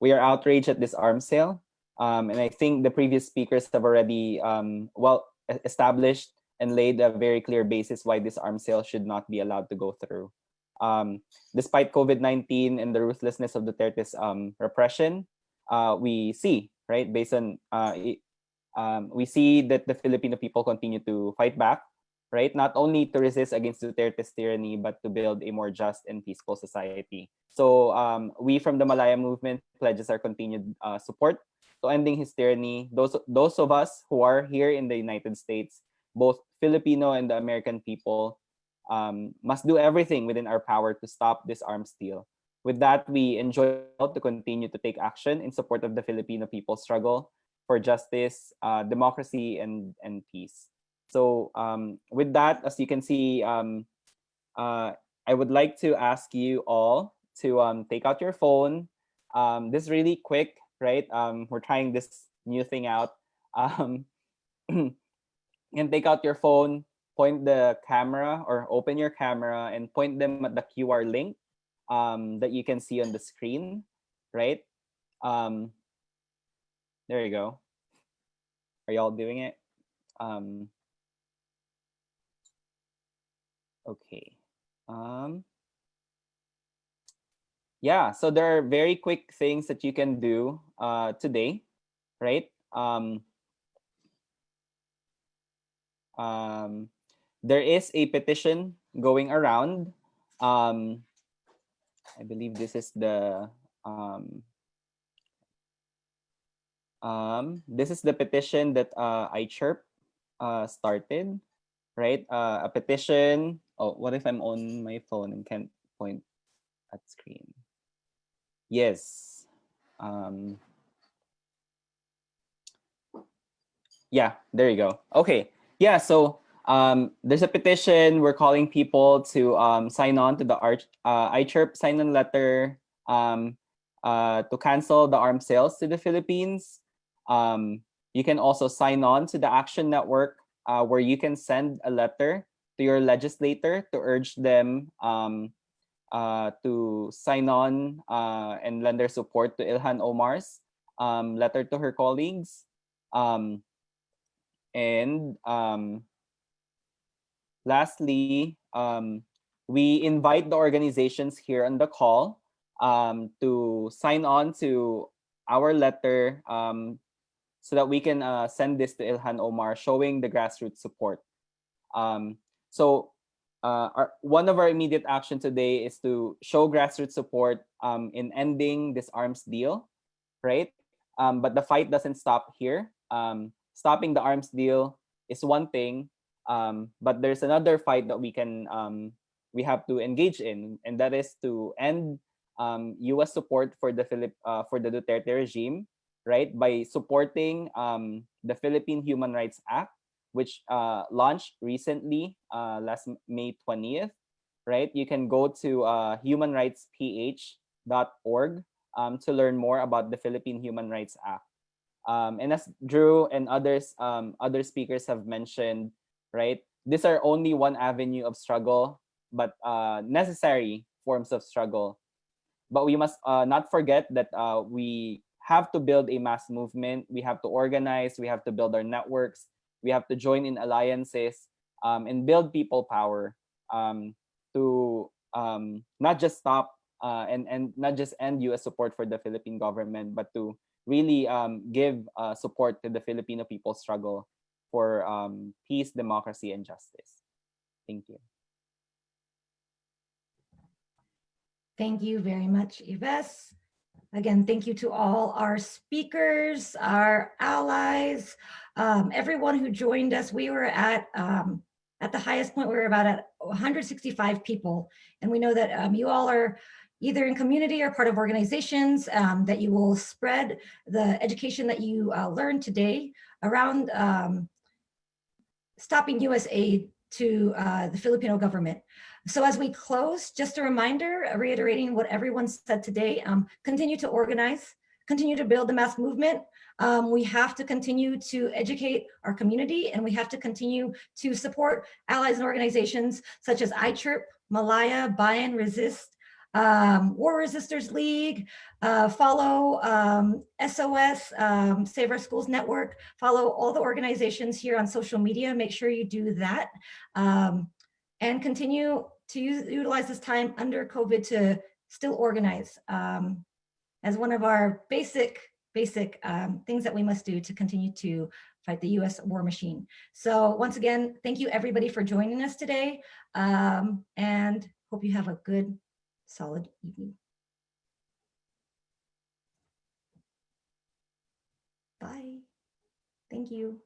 outraged at this arms sale, and I think the previous speakers have already established and laid a very clear basis why this arms sale should not be allowed to go through. Despite COVID-19 and the ruthlessness of Duterte's repression, we see, right, based on we see that the Filipino people continue to fight back, right? Not only to resist against Duterte's tyranny, but to build a more just and peaceful society. So we from the Malaya Movement pledges our continued support to ending his tyranny. Those of us who are here in the United States, both Filipino and the American people, must do everything within our power to stop this arms deal. With that, we enjoy to continue to take action in support of the Filipino people's struggle for justice, democracy, and peace. So with that, as you can see, I would like to ask you all to take out your phone. This is really quick, right? We're trying this new thing out. You can take out your phone, point the camera or open your camera and point them at the QR link that you can see on the screen, right? There you go. Are y'all doing it? Okay. Yeah, so there are very quick things that you can do today, right? There is a petition going around. I believe this is the petition that iChirp started, right? A petition. Oh, what if I'm on my phone and can't point at screen? Yes. Yeah, there you go. Okay. Yeah, so there's a petition. We're calling people to sign on to the iChirp sign-on letter to cancel the arms sales to the Philippines. You can also sign on to the Action Network, where you can send a letter to your legislator to urge them to sign on and lend their support to Ilhan Omar's letter to her colleagues. And lastly, we invite the organizations here on the call to sign on to our letter so that we can send this to Ilhan Omar, showing the grassroots support. One of our immediate action today is to show grassroots support in ending this arms deal, right? But the fight doesn't stop here. Stopping the arms deal is one thing, but there's another fight that we have to engage in, and that is to end U.S. support for the Duterte regime, right? By supporting the Philippine Human Rights Act, which launched recently, last May 20th, right? You can go to humanrightsph.org to learn more about the Philippine Human Rights Act. And as Drew and other speakers have mentioned, right, these are only one avenue of struggle, but necessary forms of struggle. But we must not forget that we have to build a mass movement. We have to organize. We have to build our networks. We have to join in alliances and build people power to not just stop and not just end U.S. support for the Philippine government, but to really give support to the Filipino people's struggle for peace, democracy, and justice. Thank you. Thank you very much, Yves. Again, thank you to all our speakers, our allies, everyone who joined us. We were at the highest point, we were about at 165 people. And we know that you all are either in community or part of organizations, that you will spread the education that you learned today around stopping U.S. aid to the Filipino government. So as we close, just a reminder, reiterating what everyone said today, continue to organize, continue to build the mass movement. We have to continue to educate our community, and we have to continue to support allies and organizations such as iChirp, Malaya, Buy and Resist, War Resisters League, follow SOS, Save Our Schools Network, follow all the organizations here on social media. Make sure you do that. And continue to utilize this time under COVID to still organize as one of our basic things that we must do to continue to fight the US war machine. So once again, thank you everybody for joining us today, and hope you have a good, solid evening. Bye. Thank you.